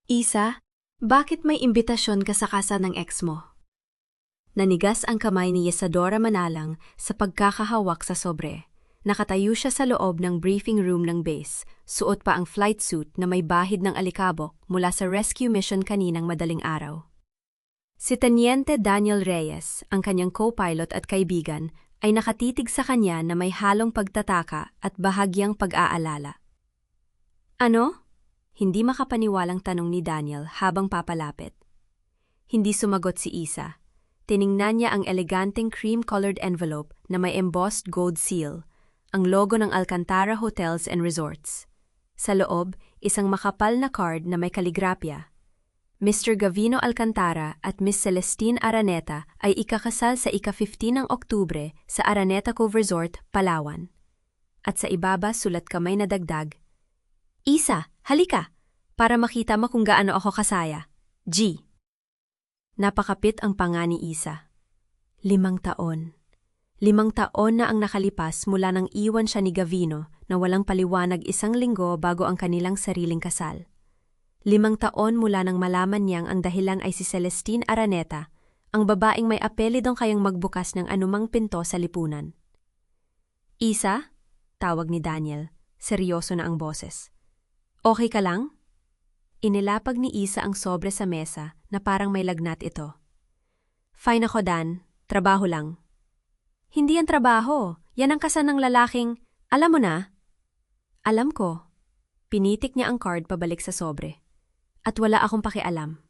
Isa, bakit may imbitasyon ka sa kasal ng ex mo? Nanigas ang kamay ni Isadora Manalang sa pagkakahawak sa sobre. Nakatayo siya sa loob ng briefing room ng base, suot pa ang flight suit na may bahid ng alikabok mula sa rescue mission kaninang madaling araw. Si Teniente Daniel Reyes, ang kanyang co-pilot at kaibigan, ay nakatitig sa kanya na may halong pagtataka at bahagyang pag-aalala. Ano? Hindi makapaniwalang tanong ni Daniel habang papalapit. Hindi sumagot si Isa. Tiningnan niya ang eleganteng cream-colored envelope na may embossed gold seal, ang logo ng Alcantara Hotels and Resorts. Sa loob, isang makapal na card na may kaligrapya. Mr. Gavino Alcantara at Miss Celestine Araneta ay ikakasal sa ika-15 ng Oktubre sa Araneta Cove Resort, Palawan. At sa ibaba sulat kamay na dagdag, Isa, halika, para makita mo kung gaano ako kasaya. G. Napakapit ang panga ni Isa. 5 taon. 5 taon na ang nakalipas mula nang iwan siya ni Gavino na walang paliwanag 1 linggo bago ang kanilang sariling kasal. 5 taon mula nang malaman niyang ang dahilan ay si Celestine Araneta, ang babaeng may apelidong kayang magbukas ng anumang pinto sa lipunan. Isa? Tawag ni Daniel. Seryoso na ang boses. Okay ka lang? Inilapag ni Isa ang sobre sa mesa na parang may lagnat ito. Fine ako, Dan. Trabaho lang. Hindi yan trabaho. Yan ang kasal ng lalaking, alam mo na? Alam ko. Pinitik niya ang card pabalik sa sobre. At wala akong pakialam.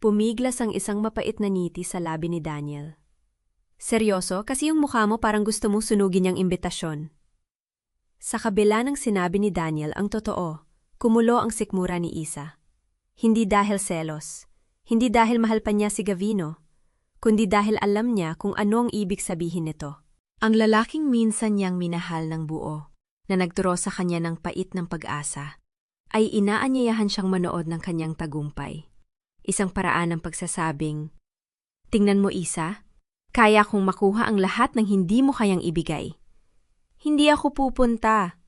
Pumiglas ang isang mapait na ngiti sa labi ni Daniel. Seryoso, kasi yung mukha mo parang gusto mong sunugin niyang imbitasyon. Sa kabila ng sinabi ni Daniel ang totoo, kumulo ang sikmura ni Isa. Hindi dahil selos, hindi dahil mahal pa niya si Gavino, kundi dahil alam niya kung ano ang ibig sabihin nito. Ang lalaking minsan niyang minahal ng buo, na nagturo sa kanya ng pait ng pag-asa, ay inaanyayahan siyang manood ng kanyang tagumpay. Isang paraan ng pagsasabing, tingnan mo Isa, kaya kong makuha ang lahat ng hindi mo kayang ibigay. Hindi ako pupunta,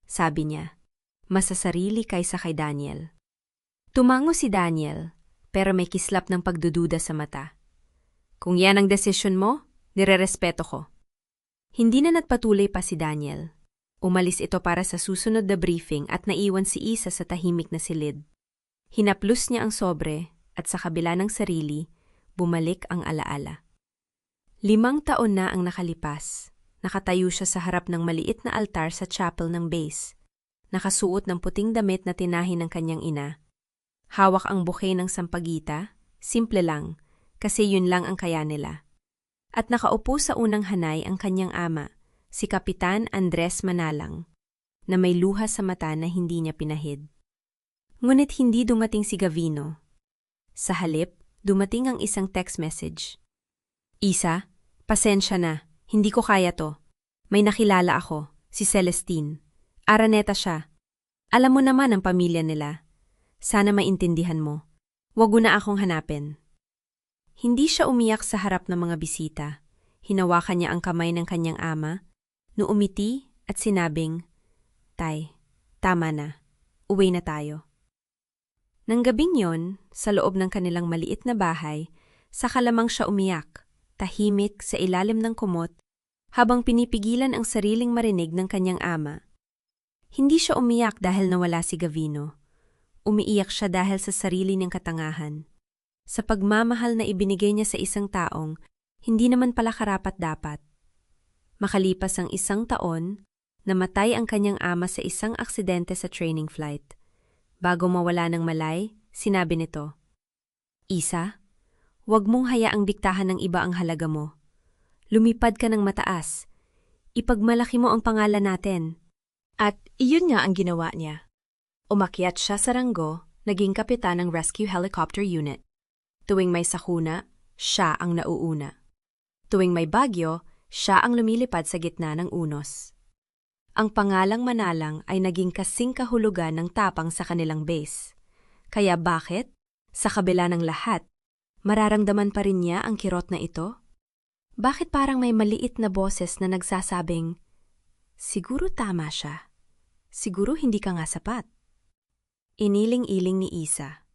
sabi niya. Mas sa sarili kaysa kay Daniel. Tumango si Daniel, pero may kislap ng pagdududa sa mata. Kung yan ang desisyon mo, nirerespeto ko. Hindi na nagpatuloy pa si Daniel. Umalis ito para sa susunod na briefing at naiwan si Isa sa tahimik na silid. Hinaplos niya ang sobre at sa kabila ng sarili, bumalik ang alaala. 5 taon na ang nakalipas. Nakatayo siya sa harap ng maliit na altar sa chapel ng base. Nakasuot ng puting damit na tinahi ng kanyang ina. Hawak ang bouquet ng sampagita, simple lang, kasi yun lang ang kaya nila. At nakaupo sa unang hanay ang kanyang ama, si Kapitan Andres Manalang, na may luha sa mata na hindi niya pinahid. Ngunit hindi dumating si Gavino. Sa halip, dumating ang isang text message. Isa, pasensya na, hindi ko kaya to. May nakilala ako, si Celestine. Araneta siya. Alam mo naman ang pamilya nila. Sana maintindihan mo. Huwag mo na akong hanapin. Hindi siya umiyak sa harap ng mga bisita. Hinawakan niya ang kamay ng kanyang ama, umiti at sinabing, Tay, tama na. Uwi na tayo. Nang gabing yon, sa loob ng kanilang maliit na bahay, saka lamang siya umiyak, tahimik sa ilalim ng kumot, habang pinipigilan ang sariling marinig ng kanyang ama. Hindi siya umiyak dahil nawala si Gavino. Umiiyak siya dahil sa sarili niyang katangahan. Sa pagmamahal na ibinigay niya sa isang taong, hindi naman pala karapat-dapat. Makalipas ang 1 taon, namatay ang kanyang ama sa isang aksidente sa training flight. Bago mawala ng malay, sinabi nito, Isa, huwag mong hayaang diktahan ng iba ang halaga mo. Lumipad ka ng mataas. Ipagmalaki mo ang pangalan natin. At iyon nga ang ginawa niya. Umakyat siya sa ranggo, naging kapitan ng Rescue Helicopter Unit. Tuwing may sakuna, siya ang nauuna. Tuwing may bagyo, siya ang lumilipad sa gitna ng unos. Ang pangalang Manalang ay naging kasing kahulugan ng tapang sa kanilang base. Kaya bakit, sa kabila ng lahat, mararamdaman pa rin niya ang kirot na ito? Bakit parang may maliit na boses na nagsasabing, siguro tama siya. Siguro hindi ka nga sapat. Iniling-iling ni Isa.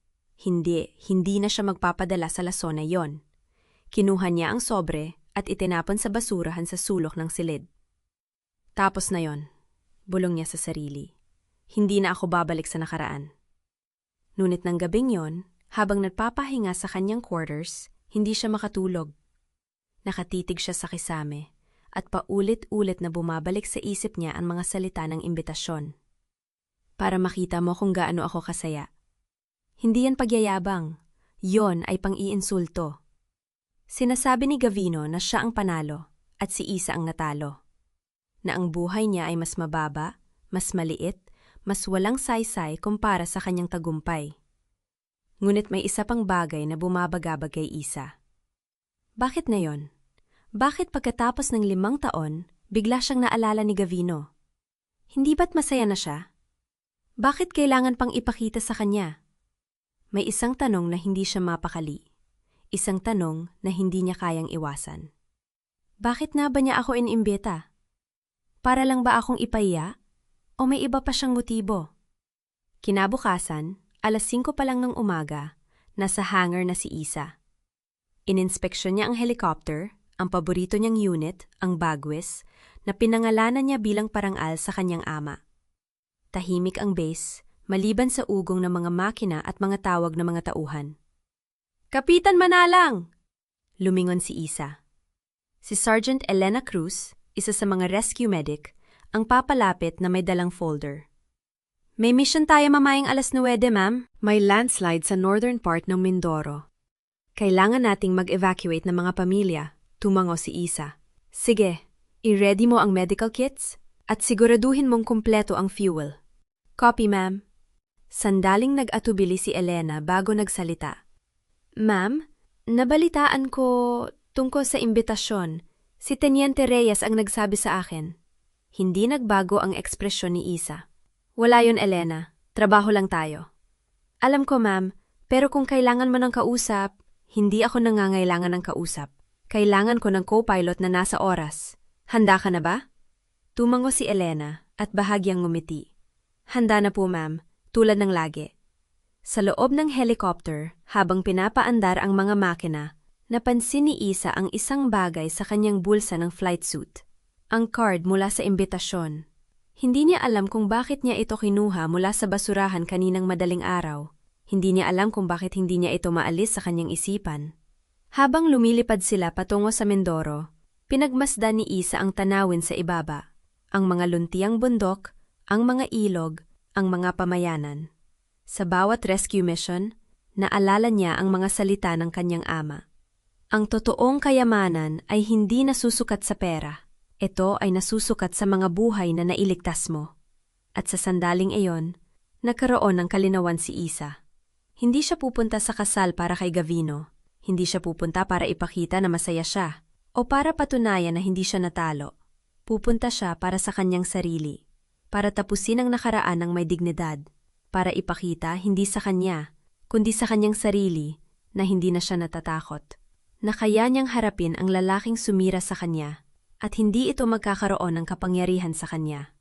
Hindi na siya magpapadala sa lason na yon. Kinuha niya ang sobre at itinapon sa basurahan sa sulok ng silid. Tapos na yon, bulong niya sa sarili. Hindi na ako babalik sa nakaraan. Ngunit ng gabing yon, habang nagpapahinga sa kanyang quarters, hindi siya makatulog. Nakatitig siya sa kisame at paulit-ulit na bumabalik sa isip niya ang mga salita ng imbitasyon. Para makita mo kung gaano ako kasaya. Hindi yan pagyayabang, yon ay pang-iinsulto. Sinasabi ni Gavino na siya ang panalo at si Isa ang natalo. Na ang buhay niya ay mas mababa, mas maliit, mas walang saysay kumpara sa kanyang tagumpay. Ngunit may isa pang bagay na bumabagabag kay Isa. Bakit na yon? Bakit pagkatapos ng 5 taon, bigla siyang naalala ni Gavino? Hindi ba't masaya na siya? Bakit kailangan pang ipakita sa kanya? May isang tanong na hindi siya mapakali. Isang tanong na hindi niya kayang iwasan. Bakit nga ba niya ako inimbita? Para lang ba akong ipaiya? O may iba pa siyang motibo? Kinabukasan, 5:00 pa lang ng umaga, nasa hangar na si Isa. Ininspeksyon niya ang helicopter, ang paborito niyang unit, ang Bagwis, na pinangalanan niya bilang parangal sa kanyang ama. Tahimik ang base, maliban sa ugong ng mga makina at mga tawag ng mga tauhan. Kapitan Manalang! Lumingon si Isa. Si Sergeant Elena Cruz, isa sa mga rescue medic, ang papalapit na may dalang folder. May mission tayo mamayang 9:00, ma'am. May landslide sa northern part ng Mindoro. Kailangan nating mag-evacuate ng mga pamilya, tumango si Isa. Sige, i-ready mo ang medical kits at siguraduhin mong kumpleto ang fuel. Copy, ma'am. Sandaling nag-atubili si Elena bago nagsalita. Ma'am, nabalitaan ko tungkol sa imbitasyon. Si Teniente Reyes ang nagsabi sa akin. Hindi nagbago ang ekspresyon ni Isa. Wala yon, Elena. Trabaho lang tayo. Alam ko, ma'am, pero kung kailangan mo ng kausap, hindi ako nangangailangan ng kausap. Kailangan ko ng co-pilot na nasa oras. Handa ka na ba? Tumango si Elena at bahagyang ngumiti. Handa na po, ma'am, tulad ng lagi. Sa loob ng helicopter, habang pinapaandar ang mga makina, napansin ni Isa ang isang bagay sa kanyang bulsa ng flight suit. Ang card mula sa imbitasyon. Hindi niya alam kung bakit niya ito kinuha mula sa basurahan kaninang madaling araw. Hindi niya alam kung bakit hindi niya ito maalis sa kanyang isipan. Habang lumilipad sila patungo sa Mindoro, pinagmasdan ni Isa ang tanawin sa ibaba. Ang mga luntiang bundok, ang mga ilog, ang mga pamayanan. Sa bawat rescue mission, naalala niya ang mga salita ng kanyang ama. Ang totoong kayamanan ay hindi nasusukat sa pera. Ito ay nasusukat sa mga buhay na nailigtas mo. At sa sandaling iyon, nagkaroon ng kalinawan si Isa. Hindi siya pupunta sa kasal para kay Gavino. Hindi siya pupunta para ipakita na masaya siya o para patunayan na hindi siya natalo. Pupunta siya para sa kanyang sarili, para tapusin ang nakaraan ng may dignidad, para ipakita hindi sa kanya, kundi sa kanyang sarili na hindi na siya natatakot, na kaya niyang harapin ang lalaking sumira sa kanya at hindi ito magkakaroon ng kapangyarihan sa kanya.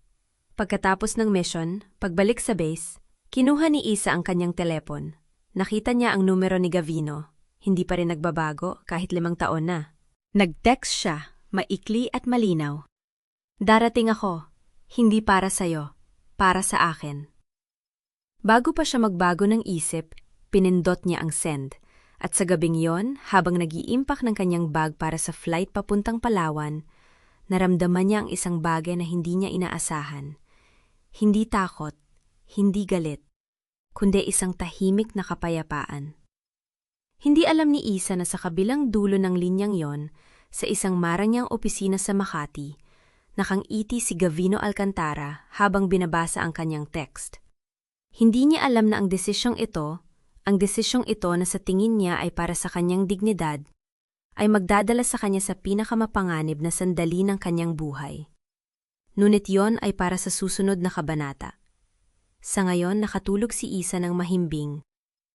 Pagkatapos ng mission, pagbalik sa base, kinuha ni Isa ang kanyang telepon. Nakita niya ang numero ni Gavino. Hindi pa rin nagbabago kahit 5 taon na. Nag-text siya, maikli at malinaw. Darating ako, hindi para sa'yo, para sa akin. Bago pa siya magbago ng isip, pinindot niya ang send. At sa gabing yon, habang nag-iimpak ng kanyang bag para sa flight papuntang Palawan, naramdaman niya ang isang bagay na hindi niya inaasahan. Hindi takot, hindi galit, kundi isang tahimik na kapayapaan. Hindi alam ni Isa na sa kabilang dulo ng linyang yon, sa isang maranyang opisina sa Makati, nakangiti si Gavino Alcantara habang binabasa ang kanyang text. Hindi niya alam na ang desisyong ito na sa tingin niya ay para sa kanyang dignidad, ay magdadala sa kanya sa pinakamapanganib na sandali ng kanyang buhay. Ngunit yon ay para sa susunod na kabanata. Sa ngayon nakatulog si Isa ng mahimbing.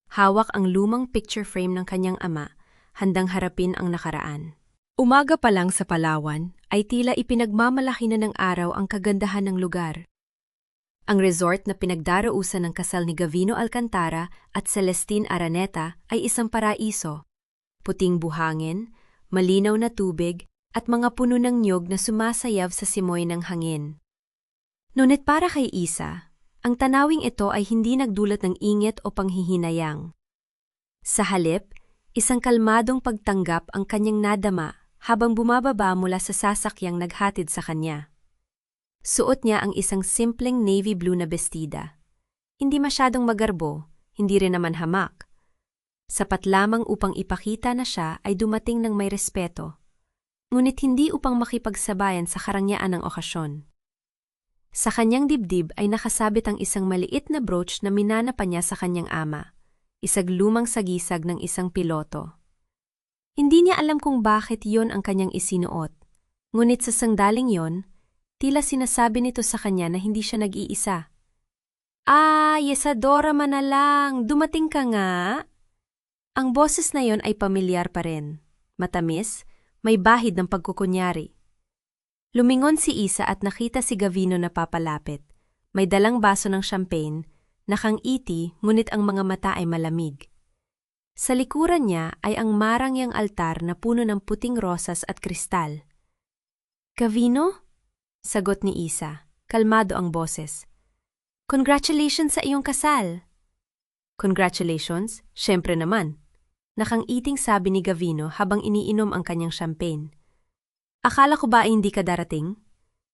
Hawak ang lumang picture frame ng kanyang ama, handang harapin ang nakaraan. Umaga pa lang sa Palawan ay tila ipinagmamalaki na ng araw ang kagandahan ng lugar. Ang resort na pinagdarausan ng kasal ni Gavino Alcantara at Celestine Araneta ay isang paraiso. Puting buhangin, malinaw na tubig, at mga puno ng niyog na sumasayaw sa simoy ng hangin. Ngunit para kay Isa, ang tanawing ito ay hindi nagdulot ng inggit o panghihinayang. Sa halip, isang kalmadong pagtanggap ang kanyang nadama habang bumababa mula sa sasakyang naghatid sa kanya. Suot niya ang isang simpleng navy blue na bestida. Hindi masyadong magarbo, hindi rin naman hamak. Sapat lamang upang ipakita na siya ay dumating ng may respeto, ngunit hindi upang makipagsabayan sa karangyaan ng okasyon. Sa kanyang dibdib ay nakasabit ang isang maliit na brooch na minana pa niya sa kanyang ama, isang lumang sagisag ng isang piloto. Hindi niya alam kung bakit yon ang kanyang isinuot, ngunit sa sangdaling yon, tila sinasabi nito sa kanya na hindi siya nag-iisa. Yesadora Manalang, dumating ka nga? Ang boses na yon ay pamilyar pa rin. Matamis, may bahid ng pagkukunyari. Lumingon si Isa at nakita si Gavino na papalapit. May dalang baso ng champagne, nakangiti ngunit ang mga mata ay malamig. Sa likuran niya ay ang marangyang altar na puno ng puting rosas at kristal. Gavino? Sagot ni Isa, kalmado ang boses. Congratulations sa iyong kasal! Congratulations, syempre naman. Nakangiting sabi ni Gavino habang iniinom ang kanyang champagne. Akala ko ba ay hindi ka darating?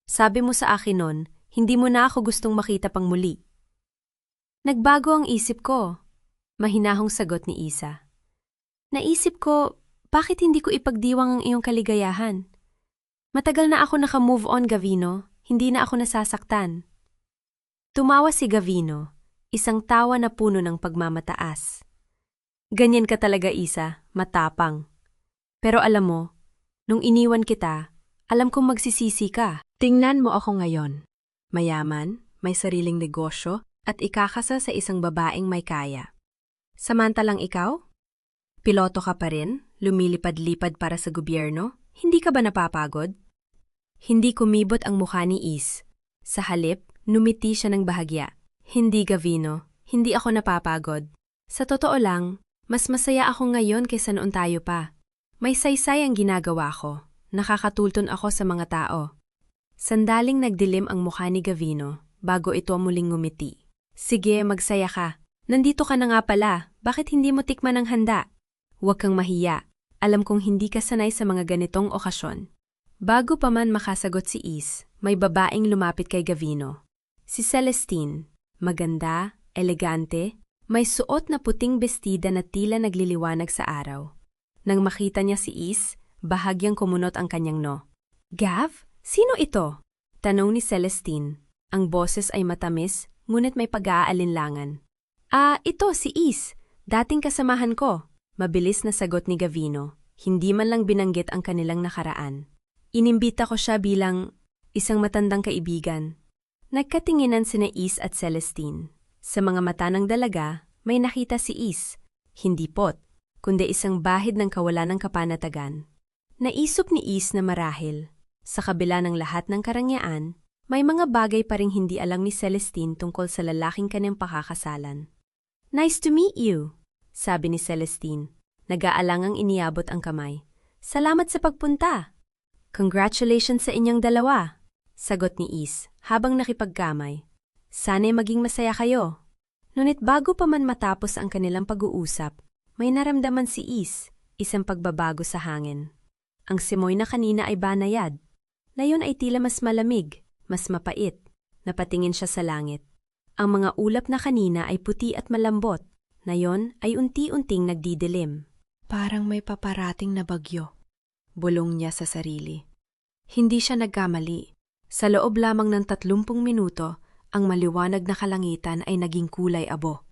Sabi mo sa akin noon, hindi mo na ako gustong makita pang muli. Nagbago ang isip ko, mahinahong sagot ni Isa. Naisip ko, bakit hindi ko ipagdiwang ang iyong kaligayahan? Matagal na ako naka-move on, Gavino. Hindi na ako nasasaktan. Tumawa si Gavino, isang tawa na puno ng pagmamataas. Ganyan ka talaga, Isa, matapang. Pero alam mo, nung iniwan kita, alam kong magsisisi ka. Tingnan mo ako ngayon. Mayaman, may sariling negosyo, at ikakasa sa isang babaeng may kaya. Samantalang ikaw? Piloto ka pa rin, lumilipad-lipad para sa gobyerno? Hindi ka ba napapagod? Hindi kumibot ang mukha ni Is. Sa halip, numiti siya ng bahagya. Hindi, Gavino. Hindi ako napapagod. Sa totoo lang, mas masaya ako ngayon kaysa noon tayo pa. May saysay ang ginagawa ko. Nakakatulton ako sa mga tao. Sandaling nagdilim ang mukha ni Gavino bago ito muling ngumiti. Sige, magsaya ka. Nandito ka na nga pala. Bakit hindi mo tikman ang handa? Huwag kang mahiya. Alam kong hindi ka sanay sa mga ganitong okasyon. Bago pa man makasagot si Is, may babaeng lumapit kay Gavino. Si Celestine, maganda, elegante, may suot na puting bestida na tila nagliliwanag sa araw. Nang makita niya si Is, bahagyang kumunot ang kanyang no. Gav? Sino ito? Tanong ni Celestine. Ang boses ay matamis, ngunit may pag-aalinlangan. Ito si Is. Dating kasamahan ko. Mabilis na sagot ni Gavino. Hindi man lang binanggit ang kanilang nakaraan. Inimbita ko siya bilang isang matandang kaibigan. Nagkatinginan sina Is at Celestine. Sa mga mata ng dalaga, may nakita si Is. Hindi pot, kundi isang bahid ng kawalan ng kapanatagan. Naisip ni Is na marahil, sa kabila ng lahat ng karangyaan, may mga bagay pa ring hindi alam ni Celestine tungkol sa lalaking kanyang pakakasalan. Nice to meet you, sabi ni Celestine. Nag-aalangang iniabot ang kamay. Salamat sa pagpunta. Congratulations sa inyong dalawa, sagot ni Is habang nakipagkamay. Sana'y maging masaya kayo. Ngunit bago pa man matapos ang kanilang pag-uusap, may naramdaman si Is, isang pagbabago sa hangin. Ang simoy na kanina ay banayad. Ngayon ay tila mas malamig, mas mapait. Napatingin siya sa langit. Ang mga ulap na kanina ay puti at malambot. Ngayon ay unti-unting nagdidilim. Parang may paparating na bagyo. Bulong niya sa sarili. Hindi siya nagkamali. Sa loob lamang ng 30 minuto, ang maliwanag na kalangitan ay naging kulay abo.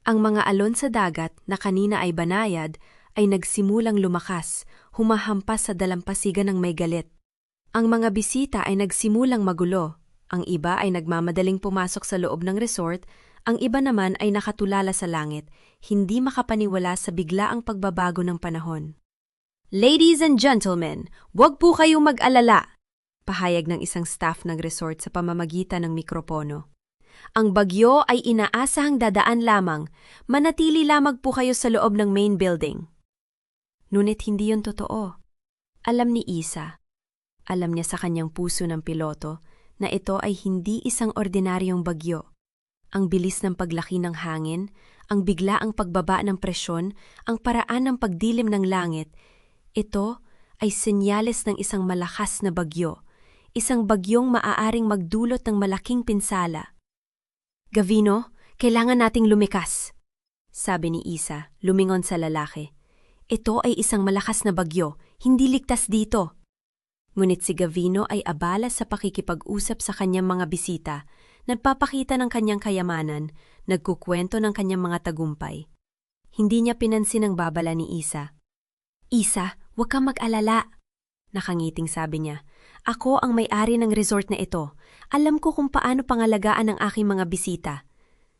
Ang mga alon sa dagat na kanina ay banayad ay nagsimulang lumakas, humahampas sa dalampasigan ng may galit. Ang mga bisita ay nagsimulang magulo. Ang iba ay nagmamadaling pumasok sa loob ng resort, ang iba naman ay nakatulala sa langit, hindi makapaniwala sa biglaang pagbabago ng panahon. Ladies and gentlemen, huwag po kayong mag-alala, pahayag ng isang staff ng resort sa pamamagitan ng mikropono. Ang bagyo ay inaasahang dadaan lamang. Manatili lamang po kayo sa loob ng main building. Ngunit hindi yun totoo. Alam ni Isa. Alam niya sa kanyang puso ng piloto na ito ay hindi isang ordinaryong bagyo. Ang bilis ng paglaki ng hangin, ang biglaang pagbaba ng presyon, ang paraan ng pagdilim ng langit, ito ay senyales ng isang malakas na bagyo, isang bagyong maaaring magdulot ng malaking pinsala. Gavino, kailangan nating lumikas, sabi ni Isa, lumingon sa lalaki. Ito ay isang malakas na bagyo, hindi ligtas dito. Ngunit si Gavino ay abala sa pakikipag-usap sa kanyang mga bisita, nagpapakita ng kanyang kayamanan, nagkukwento ng kanyang mga tagumpay. Hindi niya pinansin ang babala ni Isa. Isa, huwag kang mag-alala. Nakangiting sabi niya, ako ang may-ari ng resort na ito. Alam ko kung paano pangalagaan ang aking mga bisita.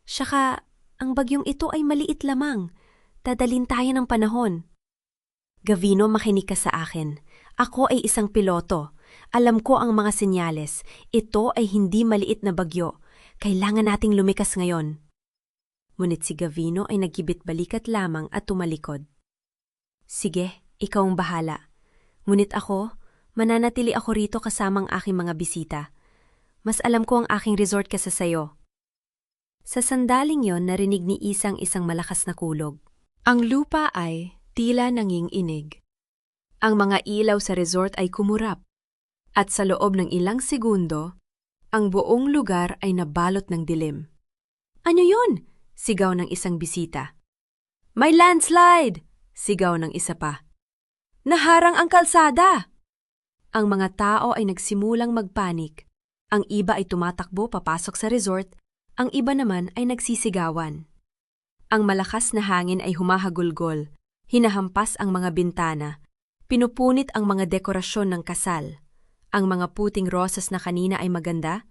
Saka, ang bagyong ito ay maliit lamang. Dadalhin tayo ng panahon. Gavino, makinig ka sa akin. Ako ay isang piloto. Alam ko ang mga senyales. Ito ay hindi maliit na bagyo. Kailangan nating lumikas ngayon. Ngunit si Gavino ay nagkibit-balikat lamang at tumalikod. Sige, ikaw ang bahala. Ngunit ako, mananatili ako rito kasamang aking mga bisita. Mas alam ko ang aking resort kaysa sayo. Sa sandaling yon, narinig ni Isang isang malakas na kulog. Ang lupa ay tila nanginginig. Ang mga ilaw sa resort ay kumurap. At sa loob ng ilang segundo, ang buong lugar ay nabalot ng dilim. Ano yun? Sigaw ng isang bisita. May landslide! Sigaw ng isa pa. Naharang ang kalsada! Ang mga tao ay nagsimulang magpanik. Ang iba ay tumatakbo papasok sa resort, ang iba naman ay nagsisigawan. Ang malakas na hangin ay humahagulgol, hinahampas ang mga bintana, pinupunit ang mga dekorasyon ng kasal. Ang mga puting rosas na kanina ay maganda,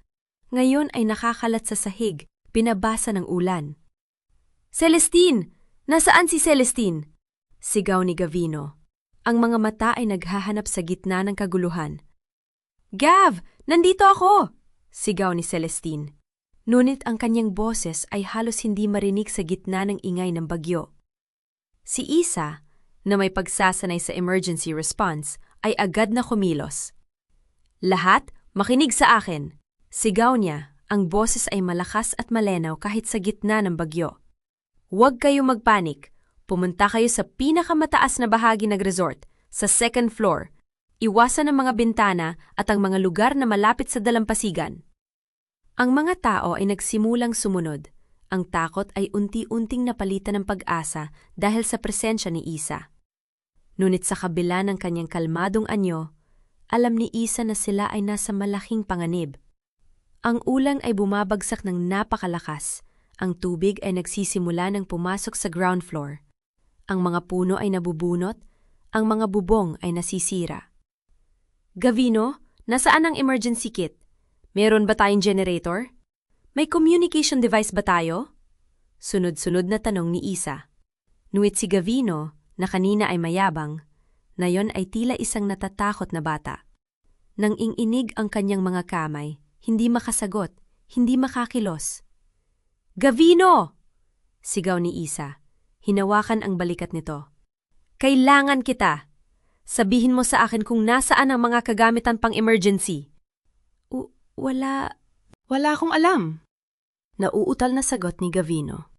ngayon ay nakakalat sa sahig, pinabasa ng ulan. Celestine! Nasaan si Celestine? Sigaw ni Gavino. Ang mga mata ay naghahanap sa gitna ng kaguluhan. Gav! Nandito ako! Sigaw ni Celestine. Ngunit ang kanyang boses ay halos hindi marinig sa gitna ng ingay ng bagyo. Si Isa, na may pagsasanay sa emergency response, ay agad na kumilos. Lahat, makinig sa akin! Sigaw niya, ang boses ay malakas at malinaw kahit sa gitna ng bagyo. Huwag kayong magpanik. Pumunta kayo sa pinakamataas na bahagi ng resort, sa second floor. Iwasan ang mga bintana at ang mga lugar na malapit sa dalampasigan. Ang mga tao ay nagsimulang sumunod. Ang takot ay unti-unting napalitan ng pag-asa dahil sa presensya ni Isa. Ngunit sa kabila ng kanyang kalmadong anyo, alam ni Isa na sila ay nasa malaking panganib. Ang ulan ay bumabagsak ng napakalakas. Ang tubig ay nagsisimula ng pumasok sa ground floor. Ang mga puno ay nabubunot, ang mga bubong ay nasisira. Gavino, nasaan ang emergency kit? Meron ba tayong generator? May communication device ba tayo? Sunod-sunod na tanong ni Isa. Ngunit si Gavino, na kanina ay mayabang, na yon ay tila isang natatakot na bata. Nang inginig ang kanyang mga kamay, hindi makasagot, hindi makakilos. Gavino! Sigaw ni Isa. Hinawakan ang balikat nito. Kailangan kita. Sabihin mo sa akin kung nasaan ang mga kagamitan pang emergency. Wala akong alam. Nauutal na sagot ni Gavino.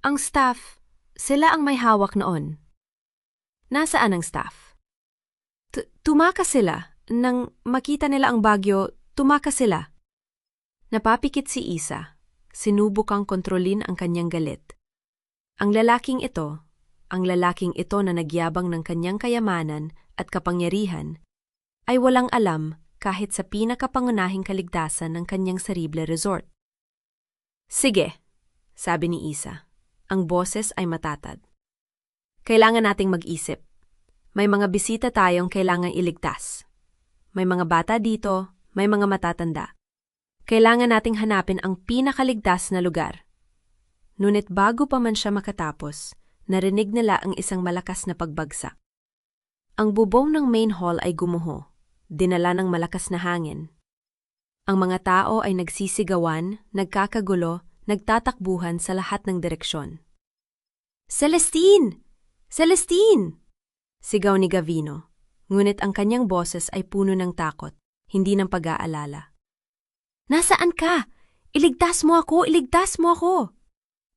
Ang staff, sila ang may hawak noon. Nasaan ang staff? Tumakas sila. Nang makita nila ang bagyo, tumakas sila. Napapikit si Isa. Sinubukang kontrolin ang kanyang galit. Ang lalaking ito na nagyabang ng kanyang kayamanan at kapangyarihan, ay walang alam kahit sa pinakapangunahing kaligtasan ng kanyang sarible resort. Sige, sabi ni Isa. Ang boses ay matatag. Kailangan nating mag-isip. May mga bisita tayong kailangang iligtas. May mga bata dito, may mga matatanda. Kailangan nating hanapin ang pinakaligtas na lugar. Ngunit bago pa man siya makatapos, narinig nila ang isang malakas na pagbagsak. Ang bubong ng main hall ay gumuho, dinala ng malakas na hangin. Ang mga tao ay nagsisigawan, nagkakagulo, nagtatakbuhan sa lahat ng direksyon. "Celestine! Celestine!" sigaw ni Gavino, ngunit ang kanyang boses ay puno ng takot, hindi ng pag-aalala. "Nasaan ka? Iligtas mo ako! Iligtas mo ako!"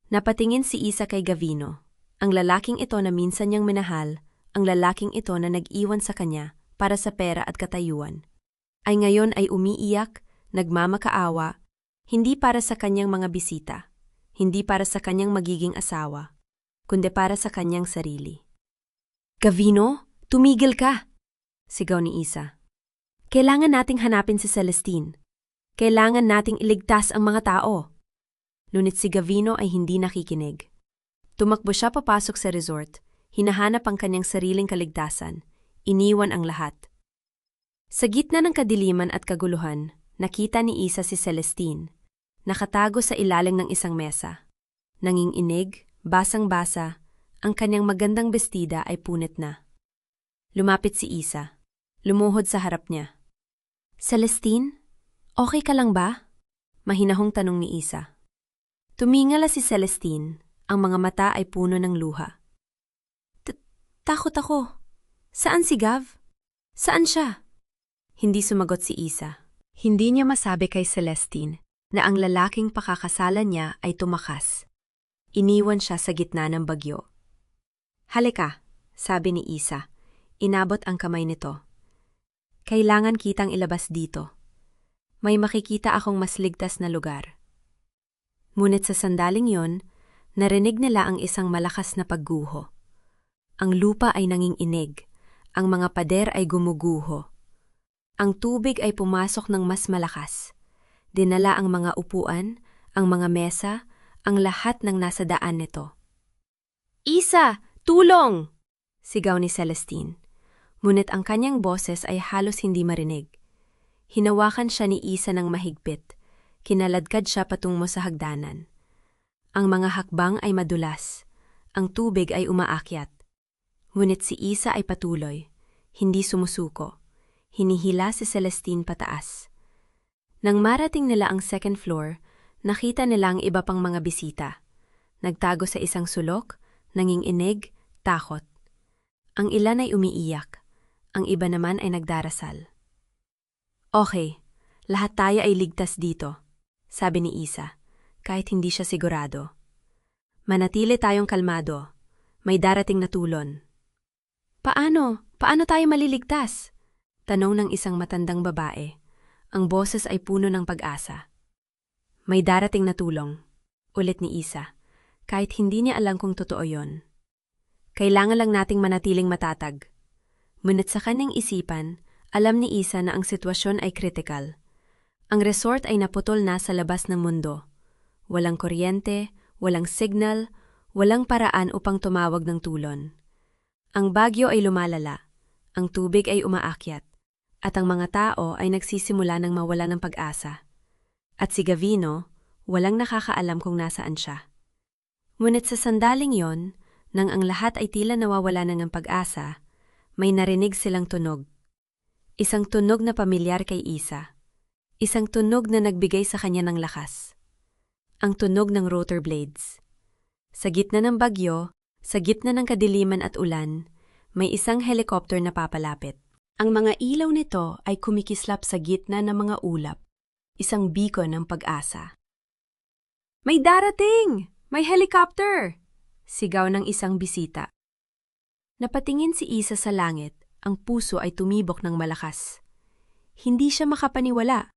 Napatingin si Isa kay Gavino, ang lalaking ito na minsan niyang minahal, ang lalaking ito na nag-iwan sa kanya para sa pera at katayuan. Ay ngayon ay umiiyak, nagmamakaawa, hindi para sa kanyang mga bisita, hindi para sa kanyang magiging asawa, kundi para sa kanyang sarili. "Gavino, tumigil ka!" sigaw ni Isa. "Kailangan nating hanapin si Celestine. Kailangan nating iligtas ang mga tao." Ngunit si Gavino ay hindi nakikinig. Tumakbo siya papasok sa resort, hinahanap ang kanyang sariling kaligtasan, iniwan ang lahat. Sa gitna ng kadiliman at kaguluhan, nakita ni Isa si Celestine, nakatago sa ilalim ng isang mesa. Nanginginig, basang-basa, ang kanyang magandang bestida ay punit na. Lumapit si Isa, lumuhod sa harap niya. "Celestine, okay ka lang ba?" Mahinahong tanong ni Isa. Tumingala si Celestine, ang mga mata ay puno ng luha. Takot ako. Saan si Gav? Saan siya?" Hindi sumagot si Isa. Hindi niya masabi kay Celestine na ang lalaking pakakasalan niya ay tumakas. Iniwan siya sa gitna ng bagyo. "Halika," sabi ni Isa. Inabot ang kamay nito. "Kailangan kitang ilabas dito. May makikita akong mas ligtas na lugar." Ngunit sa sandaling yon, narinig nila ang isang malakas na pagguho. Ang lupa ay nanginginig, ang mga pader ay gumuguho. Ang tubig ay pumasok ng mas malakas. Dinala ang mga upuan, ang mga mesa, ang lahat ng nasa daan nito. "Isa, tulong!" sigaw ni Celestine. Ngunit ang kanyang boses ay halos hindi marinig. Hinawakan siya ni Isa ng mahigpit. Kinaladkad siya patungo sa hagdanan. Ang mga hakbang ay madulas. Ang tubig ay umaakyat. Ngunit si Isa ay patuloy, hindi sumusuko. Hinihila si Celestine pataas. Nang marating nila ang second floor, nakita nila ang iba pang mga bisita. Nagtago sa isang sulok, nanginginig, takot. Ang ilan ay umiiyak, ang iba naman ay nagdarasal. "Okay, lahat tayo ay ligtas dito," sabi ni Isa, kahit hindi siya sigurado. "Manatili tayong kalmado, may darating na tulon." "Paano? Paano tayo maliligtas?" tanong ng isang matandang babae. Ang boses ay puno ng pag-asa. "May darating na tulong," ulit ni Isa, kahit hindi niya alam kung totoo yon. "Kailangan lang nating manatiling matatag." Ngunit sa kanyang isipan, alam ni Isa na ang sitwasyon ay kritikal. Ang resort ay naputol na sa labas ng mundo. Walang kuryente, walang signal, walang paraan upang tumawag ng tulon. Ang bagyo ay lumalala, ang tubig ay umaakyat, at ang mga tao ay nagsisimula ng mawala ng pag-asa. At si Gavino, walang nakakaalam kung nasaan siya. Ngunit sa sandaling yon, nang ang lahat ay tila nawawala na ng pag-asa, may narinig silang tunog. Isang tunog na pamilyar kay Isa. Isang tunog na nagbigay sa kanya ng lakas. Ang tunog ng rotor blades. Sa gitna ng bagyo, sa gitna ng kadiliman at ulan, may isang helicopter na papalapit. Ang mga ilaw nito ay kumikislap sa gitna ng mga ulap, isang beacon ng pag-asa. "May darating! May helicopter!" sigaw ng isang bisita. Napatingin si Isa sa langit, ang puso ay tumibok ng malakas. Hindi siya makapaniwala.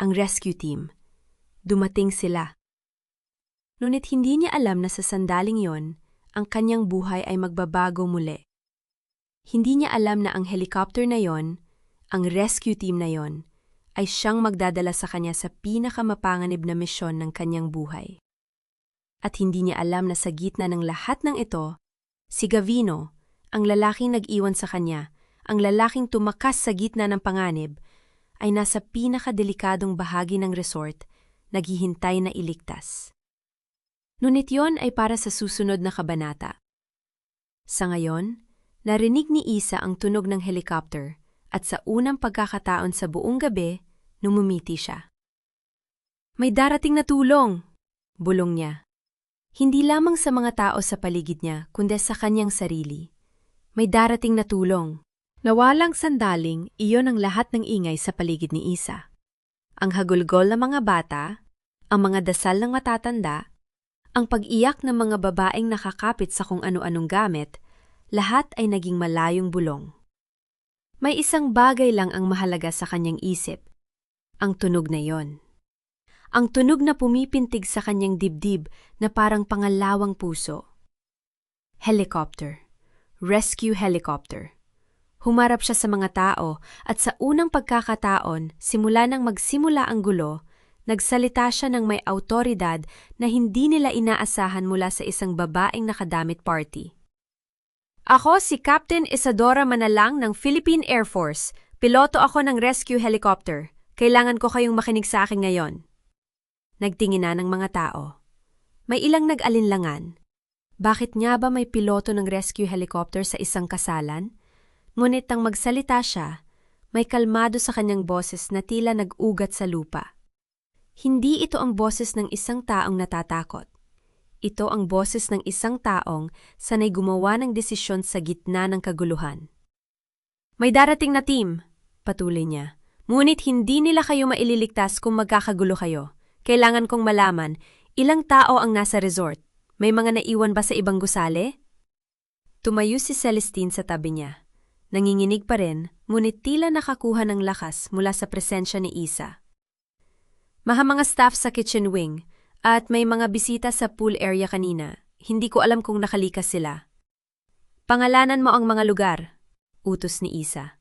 Ang rescue team. Dumating sila. Ngunit hindi niya alam na sa sandaling yon, ang kanyang buhay ay magbabago muli. Hindi niya alam na ang helicopter na yon, ang rescue team na yon, ay siyang magdadala sa kanya sa pinakamapanganib na misyon ng kanyang buhay. At hindi niya alam na sa gitna ng lahat ng ito, si Gavino, ang lalaking nag-iwan sa kanya, ang lalaking tumakas sa gitna ng panganib, ay nasa pinakadelikadong bahagi ng resort, naghihintay na iligtas. Ngunit yon ay para sa susunod na kabanata. Sa ngayon, narinig ni Isa ang tunog ng helicopter at sa unang pagkakataon sa buong gabi, numumiti siya. May darating na tulong! Bulong niya. Hindi lamang sa mga tao sa paligid niya, kundi sa kanyang sarili. May darating na tulong. Nawalang sandaling, iyon ang lahat ng ingay sa paligid ni Isa. Ang hagulgol ng mga bata, ang mga dasal ng matatanda, ang pag-iyak ng mga babaeng nakakapit sa kung ano-anong gamit, lahat ay naging malayong bulong. May isang bagay lang ang mahalaga sa kanyang isip, ang tunog na yon. Ang tunog na pumipintig sa kanyang dibdib na parang pangalawang puso. Helicopter. Rescue helicopter. Humarap siya sa mga tao at sa unang pagkakataon, simula nang magsimula ang gulo, nagsalita siya ng may awtoridad na hindi nila inaasahan mula sa isang babaeng nakadamit party. Ako si Captain Isadora Manalang ng Philippine Air Force. Piloto ako ng rescue helicopter. Kailangan ko kayong makinig sa akin ngayon. Nagtingina ng mga tao. May ilang nag-alinlangan. Bakit nga ba may piloto ng rescue helicopter sa isang kasalan? Ngunit nang magsalita siya, may kalmado sa kanyang boses na tila nag-ugat sa lupa. Hindi ito ang boses ng isang taong natatakot. Ito ang boses ng isang taong sanay gumawa ng desisyon sa gitna ng kaguluhan. May darating na team, patuloy niya. Ngunit hindi nila kayo maililigtas kung magkakagulo kayo. Kailangan kong malaman, ilang tao ang nasa resort? May mga naiwan ba sa ibang gusali? Tumayo si Celestine sa tabi niya. Nanginginig pa rin, ngunit tila nakakuha ng lakas mula sa presensya ni Isa. Mga staff sa kitchen wing, at may mga bisita sa pool area kanina. Hindi ko alam kung nakalikas sila. Pangalanan mo ang mga lugar, utos ni Isa.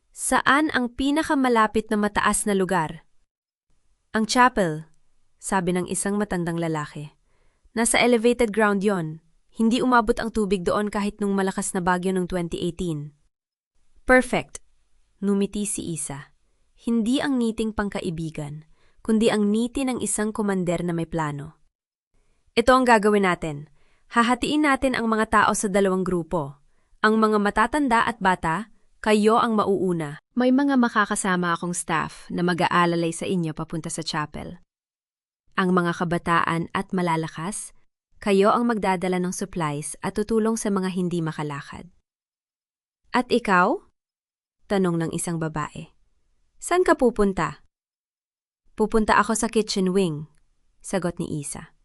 Saan ang pinakamalapit na mataas na lugar? Ang chapel, sabi ng isang matandang lalaki. Nasa elevated ground yon. Hindi umabot ang tubig doon kahit nung malakas na bagyo noong 2018. Perfect, numiti si Isa. Hindi ang niting pangkaibigan, kundi ang niti ng isang komander na may plano. Ito ang gagawin natin. Hahatiin natin ang mga tao sa dalawang grupo. Ang mga matatanda at bata, kayo ang mauuna. May mga makakasama akong staff na mag-aalalay sa inyo papunta sa chapel. Ang mga kabataan at malalakas, kayo ang magdadala ng supplies at tutulong sa mga hindi makalakad. At ikaw? Tanong ng isang babae. Saan ka pupunta? Pupunta ako sa kitchen wing, sagot ni Isa.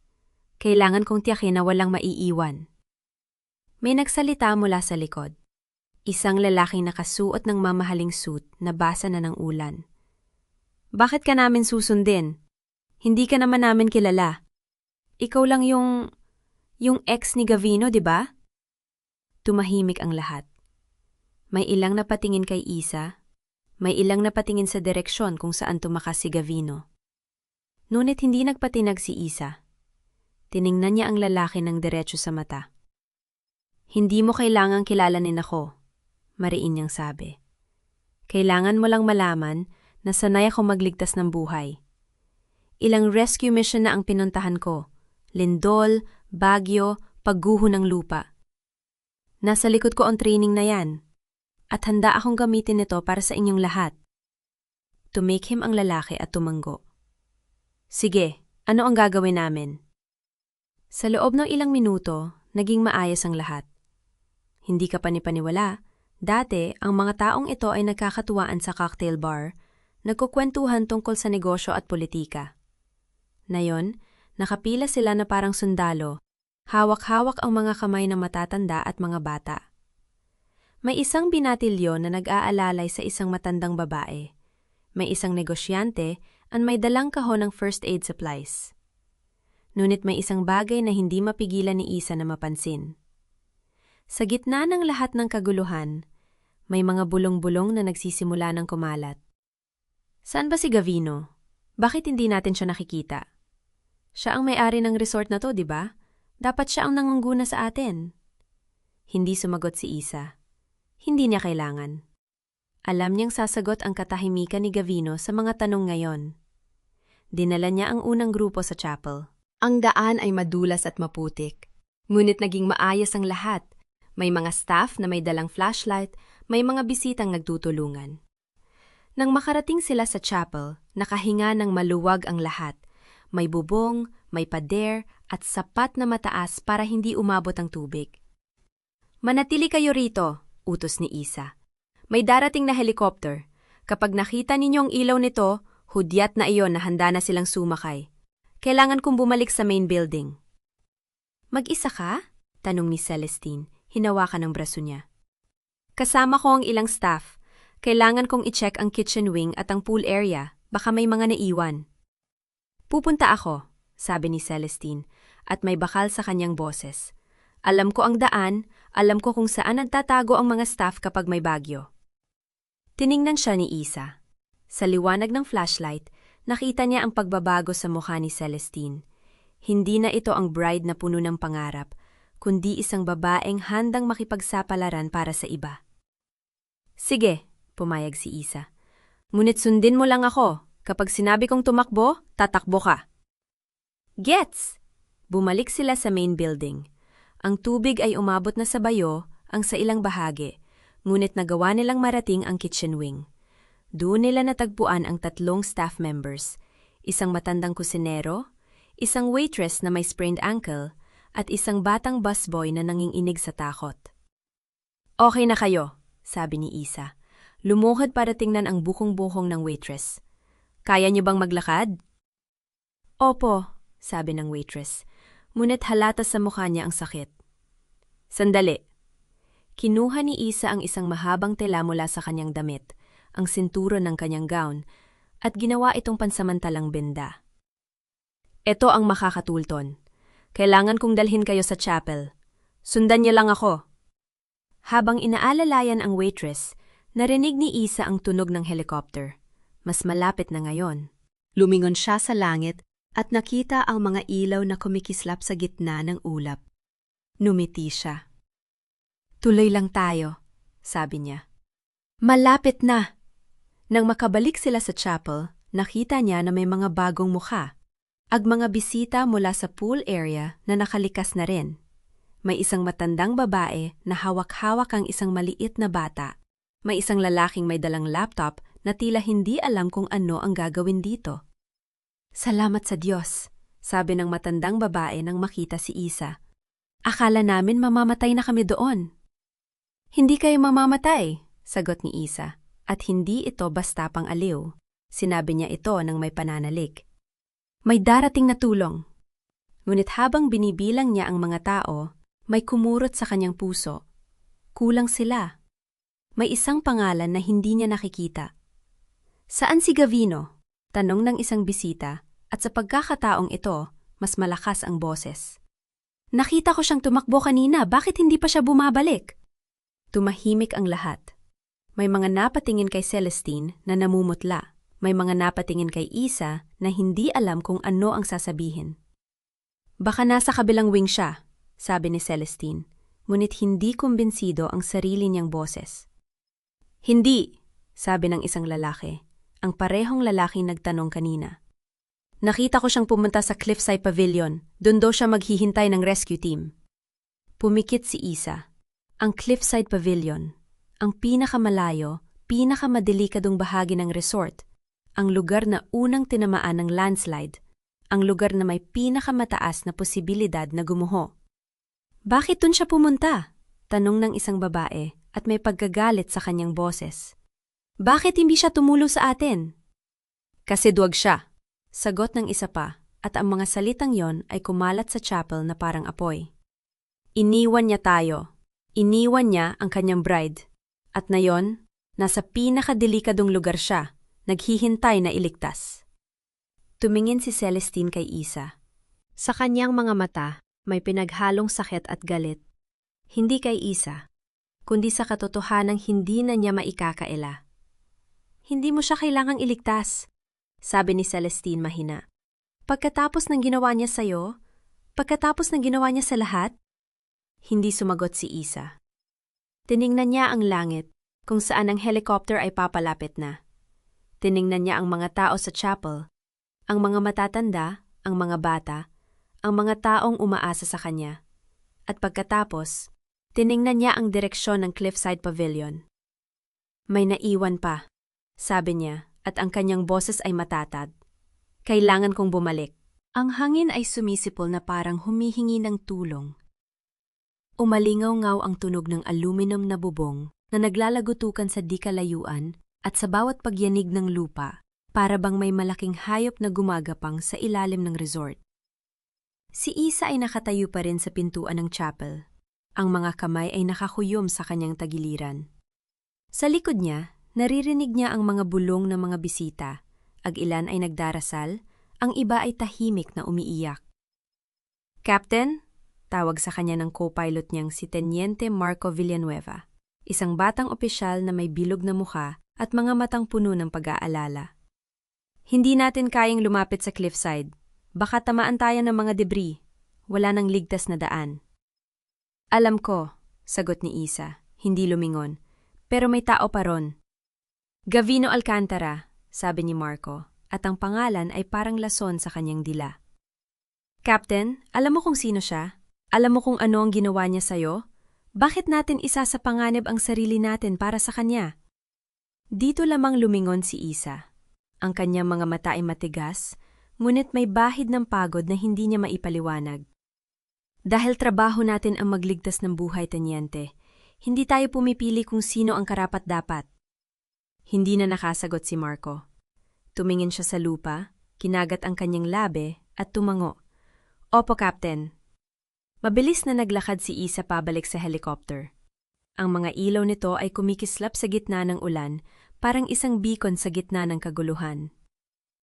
Kailangan kong tiyakin na walang maiiwan. May nagsalita mula sa likod. Isang lalaking nakasuot ng mamahaling suit na basa na ng ulan. Bakit ka namin susundin? Hindi ka naman namin kilala. Ikaw lang yung ex ni Gavino, di ba? Tumahimik ang lahat. May ilang napatingin kay Isa, may ilang napatingin sa direksyon kung saan tumakas si Gavino. Ngunit hindi nagpatinag si Isa. Tiningnan niya ang lalaki ng diretso sa mata. Hindi mo kailangang kilalanin ako, mariin niyang sabi. Kailangan mo lang malaman na sanay ako magligtas ng buhay. Ilang rescue mission na ang pinuntahan ko. Lindol, Baguio, pagguho ng lupa. Nasa likod ko ang training na yan. At handa akong gamitin ito para sa inyong lahat. Tumikhim ang lalaki at tumanggo. Sige, ano ang gagawin namin? Sa loob ng ilang minuto, naging maayos ang lahat. Hindi ka panipaniwala, dati ang mga taong ito ay nagkakatuwaan sa cocktail bar, nagkukwentuhan tungkol sa negosyo at politika. Ngayon, nakapila sila na parang sundalo, hawak-hawak ang mga kamay ng matatanda at mga bata. May isang binatilyo na nag-aalalay sa isang matandang babae. May isang negosyante at may dalang kahon ng first aid supplies. Ngunit may isang bagay na hindi mapigilan ni Isa na mapansin. Sa gitna ng lahat ng kaguluhan, may mga bulong-bulong na nagsisimula ng kumalat. Saan ba si Gavino? Bakit hindi natin siya nakikita? Siya ang may-ari ng resort na to, di ba? Dapat siya ang nangungguna sa atin. Hindi sumagot si Isa. Hindi niya kailangan. Alam niyang sasagot ang katahimikan ni Gavino sa mga tanong ngayon. Dinala niya ang unang grupo sa chapel. Ang daan ay madulas at maputik. Ngunit naging maayos ang lahat. May mga staff na may dalang flashlight, may mga bisitang nagtutulungan. Nang makarating sila sa chapel, nakahinga ng maluwag ang lahat. May bubong, may pader, at sapat na mataas para hindi umabot ang tubig. Manatili kayo rito, utos ni Isa. May darating na helicopter. Kapag nakita ninyo ang ilaw nito, hudyat na iyon na handa na silang sumakay. Kailangan kong bumalik sa main building. Mag-isa ka? Tanong ni Celestine, hinawakan ang braso niya. Kasama ko ang ilang staff. Kailangan kong i-check ang kitchen wing at ang pool area. Baka may mga naiwan. Pupunta ako, sabi ni Celestine, at may bakal sa kanyang boses. Alam ko ang daan, alam ko kung saan nagtatago ang mga staff kapag may bagyo. Tiningnan siya ni Isa. Sa liwanag ng flashlight, nakita niya ang pagbabago sa mukha ni Celestine. Hindi na ito ang bride na puno ng pangarap, kundi isang babaeng handang makipagsapalaran para sa iba. Sige, pumayag si Isa. Ngunit sundin mo lang ako. Kapag sinabi kong tumakbo, tatakbo ka. Gets! Bumalik sila sa main building. Ang tubig ay umabot na sa bayo, ang sa ilang bahagi, ngunit nagawa nilang marating ang kitchen wing. Doon nila natagpuan ang 3 staff members, isang matandang kusinero, isang waitress na may sprained ankle, at isang batang busboy na nanginginig sa takot. Okay na kayo, sabi ni Isa. Lumuhod para tingnan ang bukong-bukong ng waitress. Kaya niyo bang maglakad? Opo, sabi ng waitress. Ngunit halata sa mukha niya ang sakit. Sandali. Kinuha ni Isa ang isang mahabang tela mula sa kanyang damit, ang sinturon ng kanyang gown, at ginawa itong pansamantalang benda. Ito ang makakatulton. Kailangan kong dalhin kayo sa chapel. Sundan niyo lang ako. Habang inaalalayan ang waitress, narinig ni Isa ang tunog ng helicopter. Mas malapit na ngayon. Lumingon siya sa langit at nakita ang mga ilaw na kumikislap sa gitna ng ulap. Numiti siya. Tuloy lang tayo, sabi niya. Malapit na! Nang makabalik sila sa chapel, nakita niya na may mga bagong mukha. Mga bisita mula sa pool area na nakalikas na rin. May isang matandang babae na hawak-hawak ang isang maliit na bata. May isang lalaking may dalang laptop na tila hindi alam kung ano ang gagawin dito. Salamat sa Diyos, sabi ng matandang babae nang makita si Isa. Akala namin mamamatay na kami doon. Hindi kayo mamamatay, sagot ni Isa, at hindi ito basta pang aliw. Sinabi niya ito nang may pananalik. May darating na tulong. Ngunit habang binibilang niya ang mga tao, may kumurot sa kanyang puso. Kulang sila. May isang pangalan na hindi niya nakikita. Saan si Gavino? Tanong ng isang bisita, at sa pagkakataong ito, mas malakas ang boses. Nakita ko siyang tumakbo kanina, bakit hindi pa siya bumabalik? Tumahimik ang lahat. May mga napatingin kay Celestine na namumutla. May mga napatingin kay Isa na hindi alam kung ano ang sasabihin. Baka nasa kabilang wing siya, sabi ni Celestine, ngunit hindi kumbinsido ang sarili niyang boses. Hindi, sabi ng isang lalaki. Ang parehong lalaking nagtanong kanina. Nakita ko siyang pumunta sa Cliffside Pavilion. Doon daw siya maghihintay ng rescue team. Pumikit si Isa. Ang Cliffside Pavilion. Ang pinakamalayo, pinakamaddelikadong bahagi ng resort. Ang lugar na unang tinamaan ng landslide. Ang lugar na may pinakamataas na posibilidad na gumuho. Bakit doon siya pumunta? Tanong ng isang babae at may pagkagalit sa kanyang boses. Bakit hindi siya tumulong sa atin? Kasi duwag siya, sagot ng isa pa, at ang mga salitang yon ay kumalat sa chapel na parang apoy. Iniwan niya tayo. Iniwan niya ang kanyang bride. At na yon, nasa pinakadelikadong lugar siya, naghihintay na iligtas. Tumingin si Celestine kay Isa. Sa kanyang mga mata, may pinaghalong sakit at galit. Hindi kay Isa, kundi sa katotohanang hindi na niya maikakaila. Hindi mo siya kailangang iligtas, sabi ni Celestine mahina. Pagkatapos ng ginawa niya sa'yo, pagkatapos ng ginawa niya sa lahat, hindi sumagot si Isa. Tiningnan niya ang langit, kung saan ang helicopter ay papalapit na. Tiningnan niya ang mga tao sa chapel, ang mga matatanda, ang mga bata, ang mga taong umaasa sa kanya. At pagkatapos, tiningnan niya ang direksyon ng Cliffside Pavilion. May naiwan pa, sabi niya, at ang kanyang boses ay matatag. Kailangan kong bumalik. Ang hangin ay sumisipol na parang humihingi ng tulong. Umalingaw-ngaw ang tunog ng aluminum na bubong na naglalagutukan sa di kalayuan at sa bawat pagyanig ng lupa, para bang may malaking hayop na gumagapang sa ilalim ng resort. Si Isa ay nakatayo pa rin sa pintuan ng chapel. Ang mga kamay ay nakakuyom sa kanyang tagiliran. Sa likod niya, naririnig niya ang mga bulong ng mga bisita. Ag-ilan ay nagdarasal, ang iba ay tahimik na umiiyak. "Captain," tawag sa kanya ng co-pilot niyang si Teniente Marco Villanueva, isang batang opisyal na may bilog na mukha at mga matang puno ng pag-aalala. "Hindi natin kayang lumapit sa cliffside. Baka tamaan tayo ng mga debris. Wala nang ligtas na daan." "Alam ko," sagot ni Isa, hindi lumingon. "Pero may tao pa ron." "Gavino Alcantara," sabi ni Marco, at ang pangalan ay parang lason sa kanyang dila. "Captain, alam mo kung sino siya? Alam mo kung ano ang ginawa niya sa'yo? Bakit natin isasapanganib ang sarili natin para sa kanya?" Dito lamang lumingon si Isa. Ang kanyang mga mata ay matigas, ngunit may bahid ng pagod na hindi niya maipaliwanag. "Dahil trabaho natin ang magligtas ng buhay, Teniente, hindi tayo pumipili kung sino ang karapat-dapat." Hindi na nakasagot si Marco. Tumingin siya sa lupa, kinagat ang kanyang labi at tumango. "Opo, Captain." Mabilis na naglakad si Isa pabalik sa helicopter. Ang mga ilaw nito ay kumikislap sa gitna ng ulan, parang isang beacon sa gitna ng kaguluhan.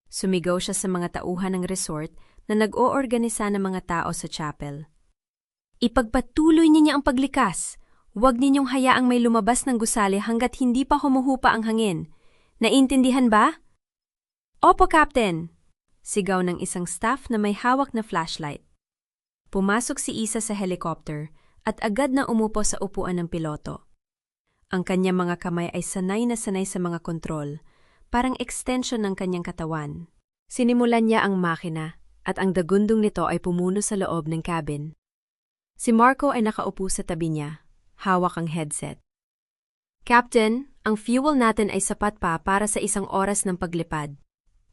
Sumigaw siya sa mga tauhan ng resort na nag-oorganisa ng mga tao sa chapel. "Ipagpatuloy niya ang paglikas! Huwag ninyong hayaang may lumabas ng gusali hanggat hindi pa humuhupa ang hangin. Naintindihan ba?" "Opo, Captain!" sigaw ng isang staff na may hawak na flashlight. Pumasok si Isa sa helicopter at agad na umupo sa upuan ng piloto. Ang kanyang mga kamay ay sanay na sanay sa mga kontrol, parang extension ng kanyang katawan. Sinimulan niya ang makina at ang dagundong nito ay pumuno sa loob ng cabin. Si Marco ay nakaupo sa tabi niya, hawak ang headset. "Captain, ang fuel natin ay sapat pa para sa 1 oras ng paglipad.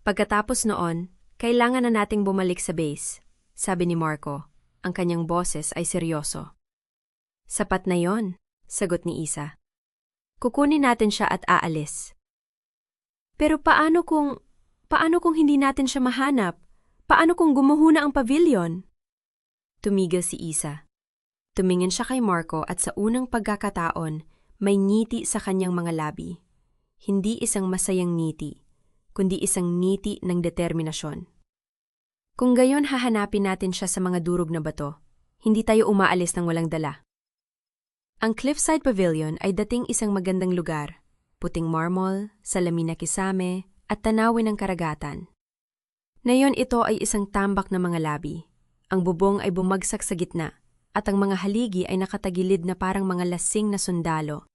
Pagkatapos noon, kailangan na nating bumalik sa base," sabi ni Marco. Ang kanyang boses ay seryoso. "Sapat na yon," sagot ni Isa. "Kukunin natin siya at aalis." "Pero paano kung hindi natin siya mahanap? Paano kung gumuho na ang pavilion?" Tumigil si Isa. Tumingin siya kay Marco at sa unang pagkakataon, may ngiti sa kanyang mga labi. Hindi isang masayang ngiti, kundi isang ngiti ng determinasyon. "Kung gayon hahanapin natin siya sa mga durog na bato, hindi tayo umaalis ng walang dala." Ang Cliffside Pavilion ay dating isang magandang lugar, puting marmol, salamin na kisame, at tanawin ng karagatan. Ngayon ito ay isang tambak na mga labi. Ang bubong ay bumagsak sa gitna, at ang mga haligi ay nakatagilid na parang mga lasing na sundalo.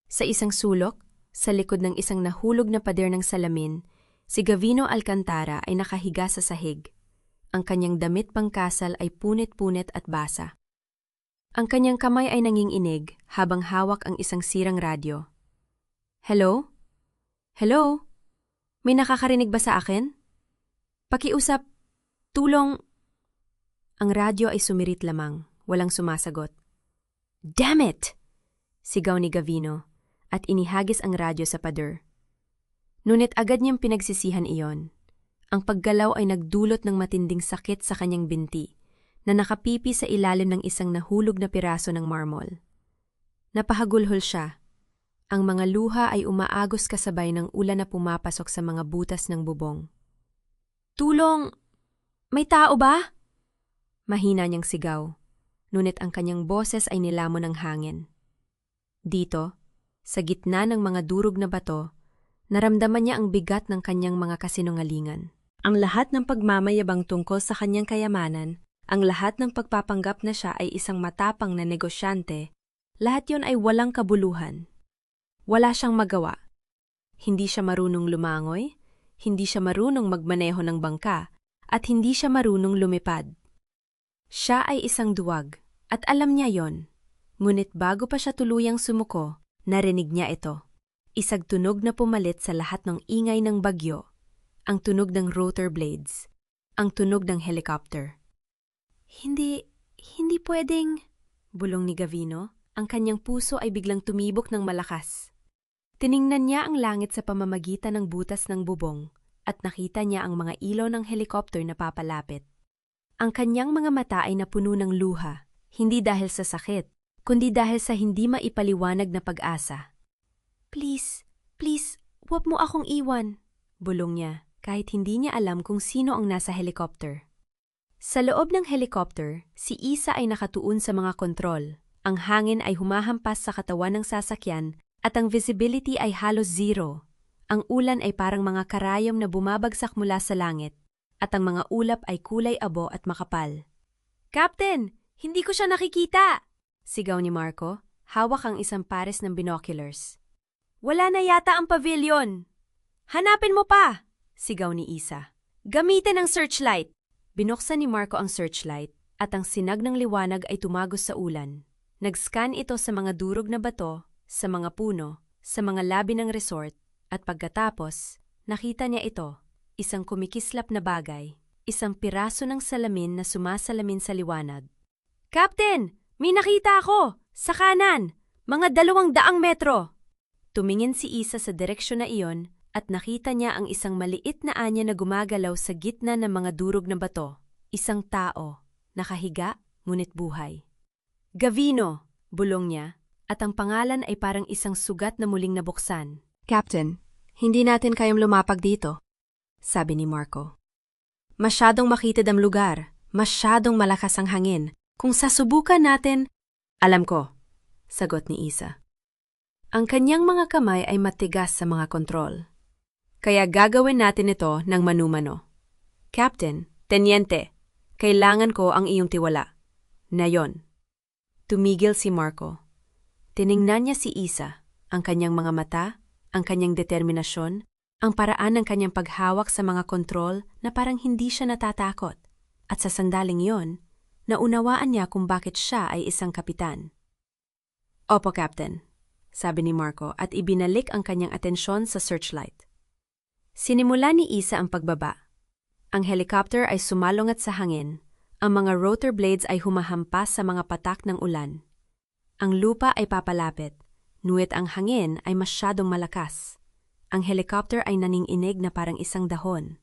Sa isang sulok, sa likod ng isang nahulog na pader ng salamin, si Gavino Alcantara ay nakahiga sa sahig. Ang kanyang damit pangkasal ay punit-punit at basa. Ang kanyang kamay ay nanginginig habang hawak ang isang sirang radyo. "Hello? Hello? May nakakarinig ba sa akin? Pakiusap, tulong." Ang radyo ay sumirit lamang, walang sumasagot. "Damn it!" sigaw ni Gavino at inihagis ang radyo sa pader. Ngunit agad niyang pinagsisihan iyon. Ang paggalaw ay nagdulot ng matinding sakit sa kanyang binti na nakapipi sa ilalim ng isang nahulog na piraso ng marmol. Napahagulhol siya. Ang mga luha ay umaagos kasabay ng ulan na pumapasok sa mga butas ng bubong. "Tulong! May tao ba?" Mahina niyang sigaw, ngunit ang kanyang boses ay nilamon ng hangin. Dito, sa gitna ng mga durog na bato, naramdaman niya ang bigat ng kanyang mga kasinungalingan. Ang lahat ng pagmamayabang tungkol sa kanyang kayamanan, ang lahat ng pagpapanggap na siya ay isang matapang na negosyante, lahat yon ay walang kabuluhan. Wala siyang magawa. Hindi siya marunong lumangoy, hindi siya marunong magmaneho ng bangka, at hindi siya marunong lumipad. Siya ay isang duwag, at alam niya yon. Ngunit bago pa siya tuluyang sumuko, narinig niya ito. Isang tunog na pumalit sa lahat ng ingay ng bagyo, ang tunog ng rotor blades. ang tunog ng helicopter. Hindi pwedeng, bulong ni Gavino. Ang kanyang puso ay biglang tumibok ng malakas. Tiningnan niya ang langit sa pamamagitan ng butas ng bubong at nakita niya ang mga ilaw ng helicopter na papalapit. Ang kanyang mga mata ay napuno ng luha, hindi dahil sa sakit, kundi dahil sa hindi maipaliwanag na pag-asa. Please, huwag mo akong iwan, bulong niya kahit hindi niya alam kung sino ang nasa helicopter. Sa loob ng helicopter, si Isa ay nakatuon sa mga kontrol. Ang hangin ay humahampas sa katawan ng sasakyan at ang visibility ay halos zero. Ang ulan ay parang mga karayom na bumabagsak mula sa langit at ang mga ulap ay kulay abo at makapal. Captain, hindi ko siya nakikita! Sigaw ni Marco, hawak ang isang pares ng binoculars. Wala na yata ang pavilion! Hanapin mo pa! Sigaw ni Isa. Gamitin ang searchlight! Binuksan ni Marco ang searchlight at ang sinag ng liwanag ay tumagos sa ulan. Nag-scan ito sa mga durog na bato, sa mga puno, sa mga labi ng resort, at pagkatapos, nakita niya ito, isang kumikislap na bagay, isang piraso ng salamin na sumasalamin sa liwanag. Captain! May nakita ako! Sa kanan! Mga 200 metro! Tumingin si Isa sa direksyon na iyon at nakita niya ang isang maliit na anya na gumagalaw sa gitna ng mga durog na bato. Isang tao, nakahiga, ngunit buhay. Gavino, bulong niya, at ang pangalan ay parang isang sugat na muling nabuksan. Captain, hindi natin kayang lumapag dito, sabi ni Marco. Masyadong makitid ang lugar, masyadong malakas ang hangin. Kung sasubukan natin, alam ko, sagot ni Isa. Ang kanyang mga kamay ay matigas sa mga kontrol. Kaya gagawin natin ito ng manumano. Captain, Tenyente, kailangan ko ang iyong tiwala. Nayon. Tumigil si Marco. Tiningnan niya si Isa, ang kanyang mga mata, ang kanyang determinasyon, ang paraan ng kanyang paghawak sa mga kontrol na parang hindi siya natatakot. At sa sandaling yon, naunawaan niya kung bakit siya ay isang kapitan. Opo, Captain, sabi ni Marco at ibinalik ang kanyang atensyon sa searchlight. Sinimula ni Isa ang pagbaba. Ang helicopter ay sumalungat sa hangin. Ang mga rotor blades ay humahampas sa mga patak ng ulan. Ang lupa ay papalapit, ngunit ang hangin ay masyadong malakas. Ang helicopter ay naninginig na parang isang dahon.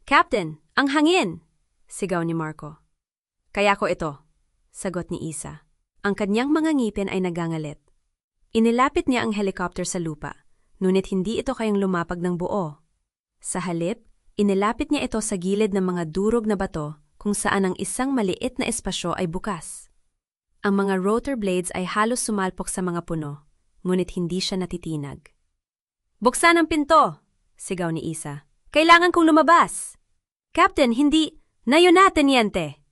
Captain, ang hangin! Sigaw ni Marco. Kaya ko ito, sagot ni Isa. Ang kanyang mga ngipin ay nagangalit. Inilapit niya ang helicopter sa lupa, ngunit hindi ito kayang lumapag ng buo. Sa halip, inilapit niya ito sa gilid ng mga durog na bato kung saan ang isang maliit na espasyo ay bukas. Ang mga rotor blades ay halos sumalpok sa mga puno, ngunit hindi siya natitinag. Buksan ang pinto! Sigaw ni Isa. Kailangan kong lumabas! Captain, hindi! Nayon na, Tenyente!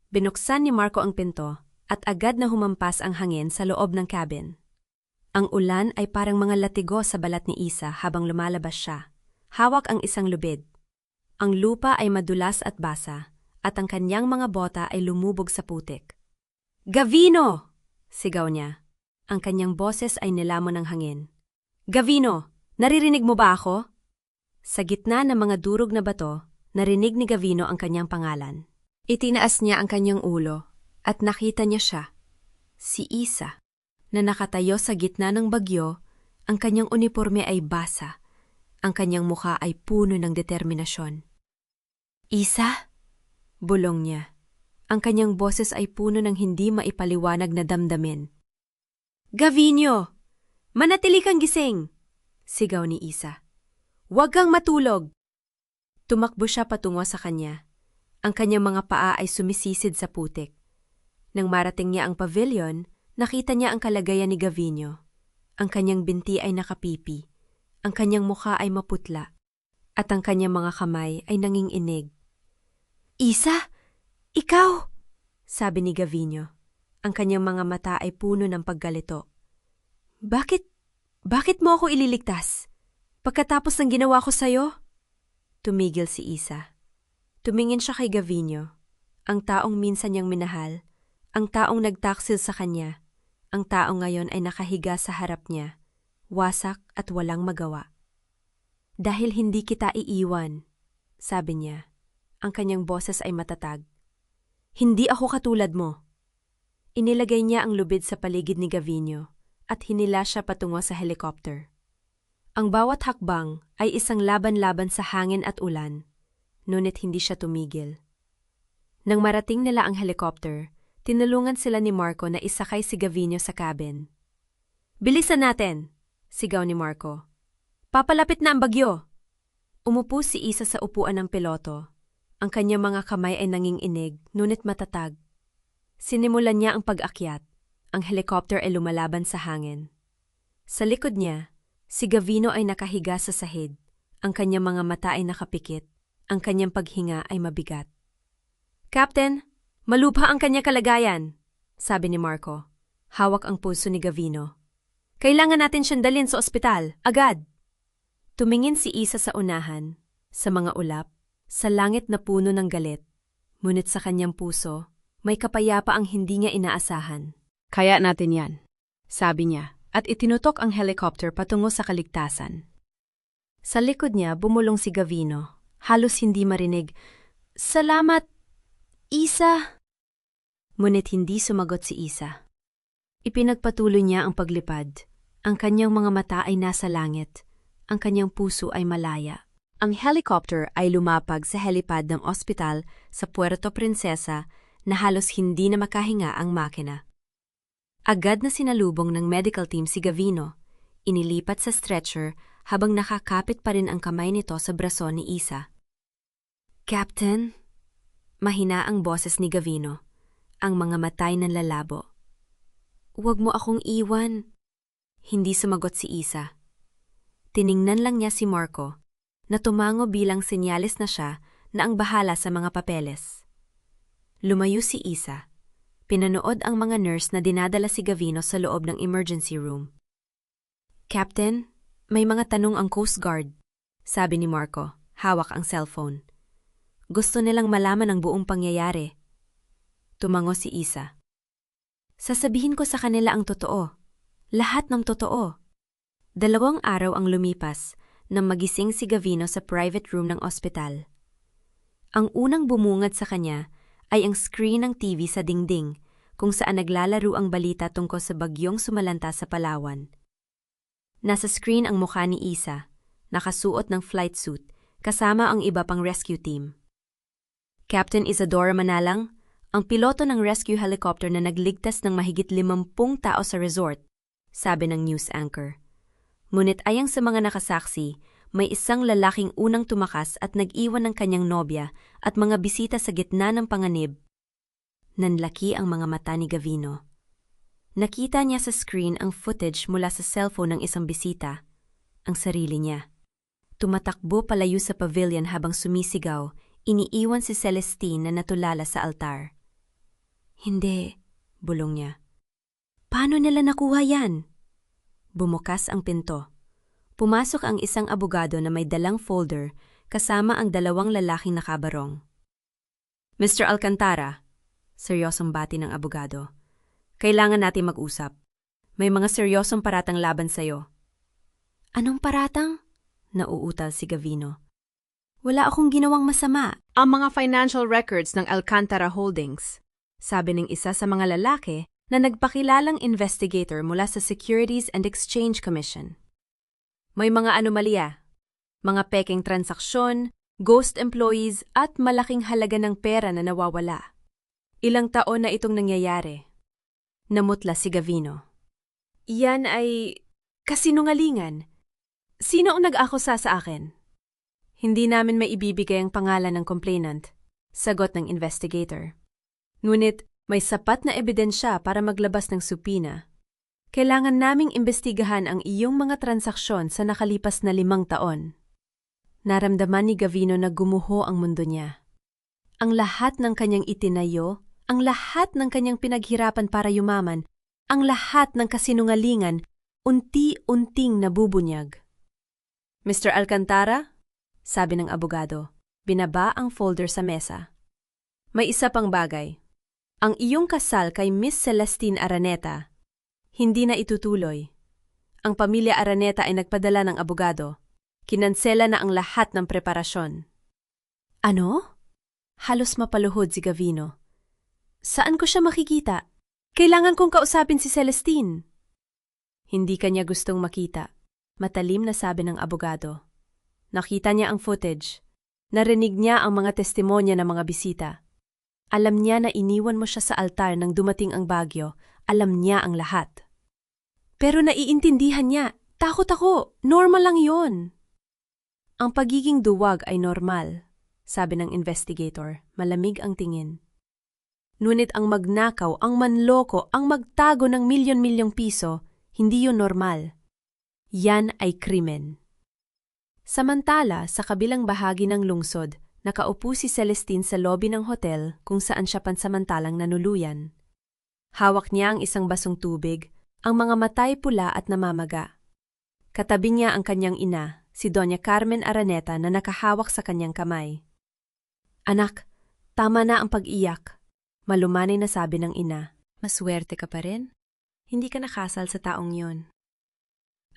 Binuksan ni Marco ang pinto at agad na humampas ang hangin sa loob ng cabin. Ang ulan ay parang mga latigo sa balat ni Isa habang lumalabas siya. Hawak ang isang lubid. Ang lupa ay madulas at basa at ang kanyang mga bota ay lumubog sa putik. Gavino! Sigaw niya. Ang kanyang boses ay nilamon ng hangin. Gavino, naririnig mo ba ako? Sa gitna ng mga durog na bato, narinig ni Gavino ang kanyang pangalan. Itinaas niya ang kanyang ulo at nakita niya siya, si Isa, na nakatayo sa gitna ng bagyo. Ang kanyang uniforme ay basa. Ang kanyang mukha ay puno ng determinasyon. Isa? Bulong niya. Ang kanyang boses ay puno ng hindi maipaliwanag na damdamin. Gavino! Manatili kang gising! Sigaw ni Isa. Huwag kang matulog! Tumakbo siya patungo sa kanya. Ang kanyang mga paa ay sumisisid sa putik. Nang marating niya ang pavilion, nakita niya ang kalagayan ni Gavino. Ang kanyang binti ay nakapipi. Ang kanyang mukha ay maputla. At ang kanyang mga kamay ay nanginginig. Isa? Ikaw? Sabi ni Gavino. Ang kanyang mga mata ay puno ng paggalito. Bakit mo ako ililigtas? Pagkatapos ng ginawa ko sa'yo? Tumigil si Isa. Tumingin siya kay Gavino, ang taong minsan niyang minahal, ang taong nagtaksil sa kanya, ang taong ngayon ay nakahiga sa harap niya, wasak at walang magawa. Dahil hindi kita iiwan, sabi niya. Ang kanyang boses ay matatag. Hindi ako katulad mo. Inilagay niya ang lubid sa paligid ni Gavino at hinila siya patungo sa helicopter. Ang bawat hakbang ay isang laban-laban sa hangin at ulan, ngunit hindi siya tumigil. Nang marating nila ang helicopter, tinulungan sila ni Marco na isakay si Gavino sa cabin. Bilisan natin! Sigaw ni Marco. Papalapit na ang bagyo! Umupo si Isa sa upuan ng piloto. Ang kanyang mga kamay ay nanginginig, ngunit matatag. Sinimulan niya ang pag-akyat. Ang helicopter ay lumalaban sa hangin. Sa likod niya, si Gavino ay nakahiga sa sahig. Ang kanyang mga mata ay nakapikit. Ang kanyang paghinga ay mabigat. Captain, malubha ang kanyang kalagayan, sabi ni Marco. Hawak ang pulso ni Gavino. Kailangan natin siyang dalhin sa ospital, agad. Tumingin si Isa sa unahan, sa mga ulap, sa langit na puno ng galit. Ngunit sa kanyang puso, may kapayapa ang hindi niya inaasahan. Kaya natin yan, sabi niya, at itinutok ang helicopter patungo sa kaligtasan. Sa likod niya, bumulong si Gavino. Halos hindi marinig, Salamat, Isa! Ngunit hindi sumagot si Isa. Ipinagpatuloy niya ang paglipad. Ang kanyang mga mata ay nasa langit. Ang kanyang puso ay malaya. Ang helicopter ay lumapag sa helipad ng ospital sa Puerto Princesa na halos hindi na makahinga ang makina. Agad na sinalubong ng medical team si Gavino. Inilipat sa stretcher habang nakakapit pa rin ang kamay nito sa braso ni Isa. Captain, mahina ang boses ni Gavino. Ang mga matay nanlalabo. Huwag mo akong iwan. Hindi sumagot si Isa. Tiningnan lang niya si Marco, na tumango bilang senyales na siya na ang bahala sa mga papeles. Lumayo si Isa. Pinanood ang mga nurse na dinadala si Gavino sa loob ng emergency room. Captain, may mga tanong ang Coast Guard, sabi ni Marco, hawak ang cellphone. Gusto nilang malaman ang buong pangyayari. Tumango si Isa. Sasabihin ko sa kanila ang totoo. Lahat ng totoo. 2 araw ang lumipas nang magising si Gavino sa private room ng ospital. Ang unang bumungad sa kanya ay ang screen ng TV sa dingding kung saan naglalaro ang balita tungkol sa bagyong sumalanta sa Palawan. Nasa screen ang mukha ni Isa, nakasuot ng flight suit, kasama ang iba pang rescue team. Captain Isadora Manalang, ang piloto ng rescue helicopter na nagligtas ng mahigit 50 tao sa resort, sabi ng news anchor. Ngunit ayang sa mga nakasaksi, may isang lalaking unang tumakas at nag-iwan ng kanyang nobya at mga bisita sa gitna ng panganib. Nanlaki ang mga mata ni Gavino. Nakita niya sa screen ang footage mula sa cellphone ng isang bisita, ang sarili niya. Tumatakbo palayo sa pavilion habang sumisigaw, iniiwan si Celestine na natulala sa altar. Hindi, bulong niya. Paano nila nakuha yan? Bumukas ang pinto. Pumasok ang isang abogado na may dalang folder kasama ang 2 lalaking nakabarong. Mr. Alcantara, seryosong bati ng abogado. Kailangan natin mag-usap. May mga seryosong paratang laban sa'yo. Anong paratang? Nauutal si Gavino. Wala akong ginawang masama. Ang mga financial records ng Alcantara Holdings, sabi ng isa sa mga lalaki na nagpakilalang investigator mula sa Securities and Exchange Commission. May mga anomalya, mga pekeng transaksyon, ghost employees at malaking halaga ng pera na nawawala. Ilang taon na itong nangyayari. Namutla si Gavino. Iyan ay kasinungalingan. Sino ang nag-akusa sa akin? Hindi namin maibibigay ang pangalan ng complainant, sagot ng investigator. Ngunit may sapat na ebidensya para maglabas ng supina. Kailangan naming imbestigahan ang iyong mga transaksyon sa nakalipas na 5 taon. Naramdaman ni Gavino na gumuho ang mundo niya. Ang lahat ng kanyang itinayo, ang lahat ng kanyang pinaghirapan para yumaman, ang lahat ng kasinungalingan, unti-unting nabubunyag. Mr. Alcantara, sabi ng abogado, binaba ang folder sa mesa. May isa pang bagay. Ang iyong kasal kay Miss Celestine Araneta, hindi na itutuloy. Ang pamilya Araneta ay nagpadala ng abogado. Kinansela na ang lahat ng preparasyon. Ano? Halos mapaluhod si Gavino. Saan ko siya makikita? Kailangan kong kausapin si Celestine. Hindi kanya gustong makita. Matalim na sabi ng abogado. Nakita niya ang footage. Narinig niya ang mga testimonya ng mga bisita. Alam niya na iniwan mo siya sa altar nang dumating ang bagyo. Alam niya ang lahat. Pero naiintindihan niya. Takot ako. Normal lang yon. Ang pagiging duwag ay normal, sabi ng investigator. Malamig ang tingin. Ngunit ang magnakaw, ang manloko, ang magtago ng milyon-milyong piso, hindi yun normal. Yan ay krimen. Samantala, sa kabilang bahagi ng lungsod, nakaupo si Celestine sa lobby ng hotel kung saan siya pansamantalang nanuluyan. Hawak niya ang isang basong tubig, ang mga matay pula at namamaga. Katabi niya ang kanyang ina, si Doña Carmen Araneta na nakahawak sa kanyang kamay. Anak, tama na ang pag-iyak. Malumanay na sabi ng ina. Maswerte ka pa rin? Hindi ka nakasal sa taong yon.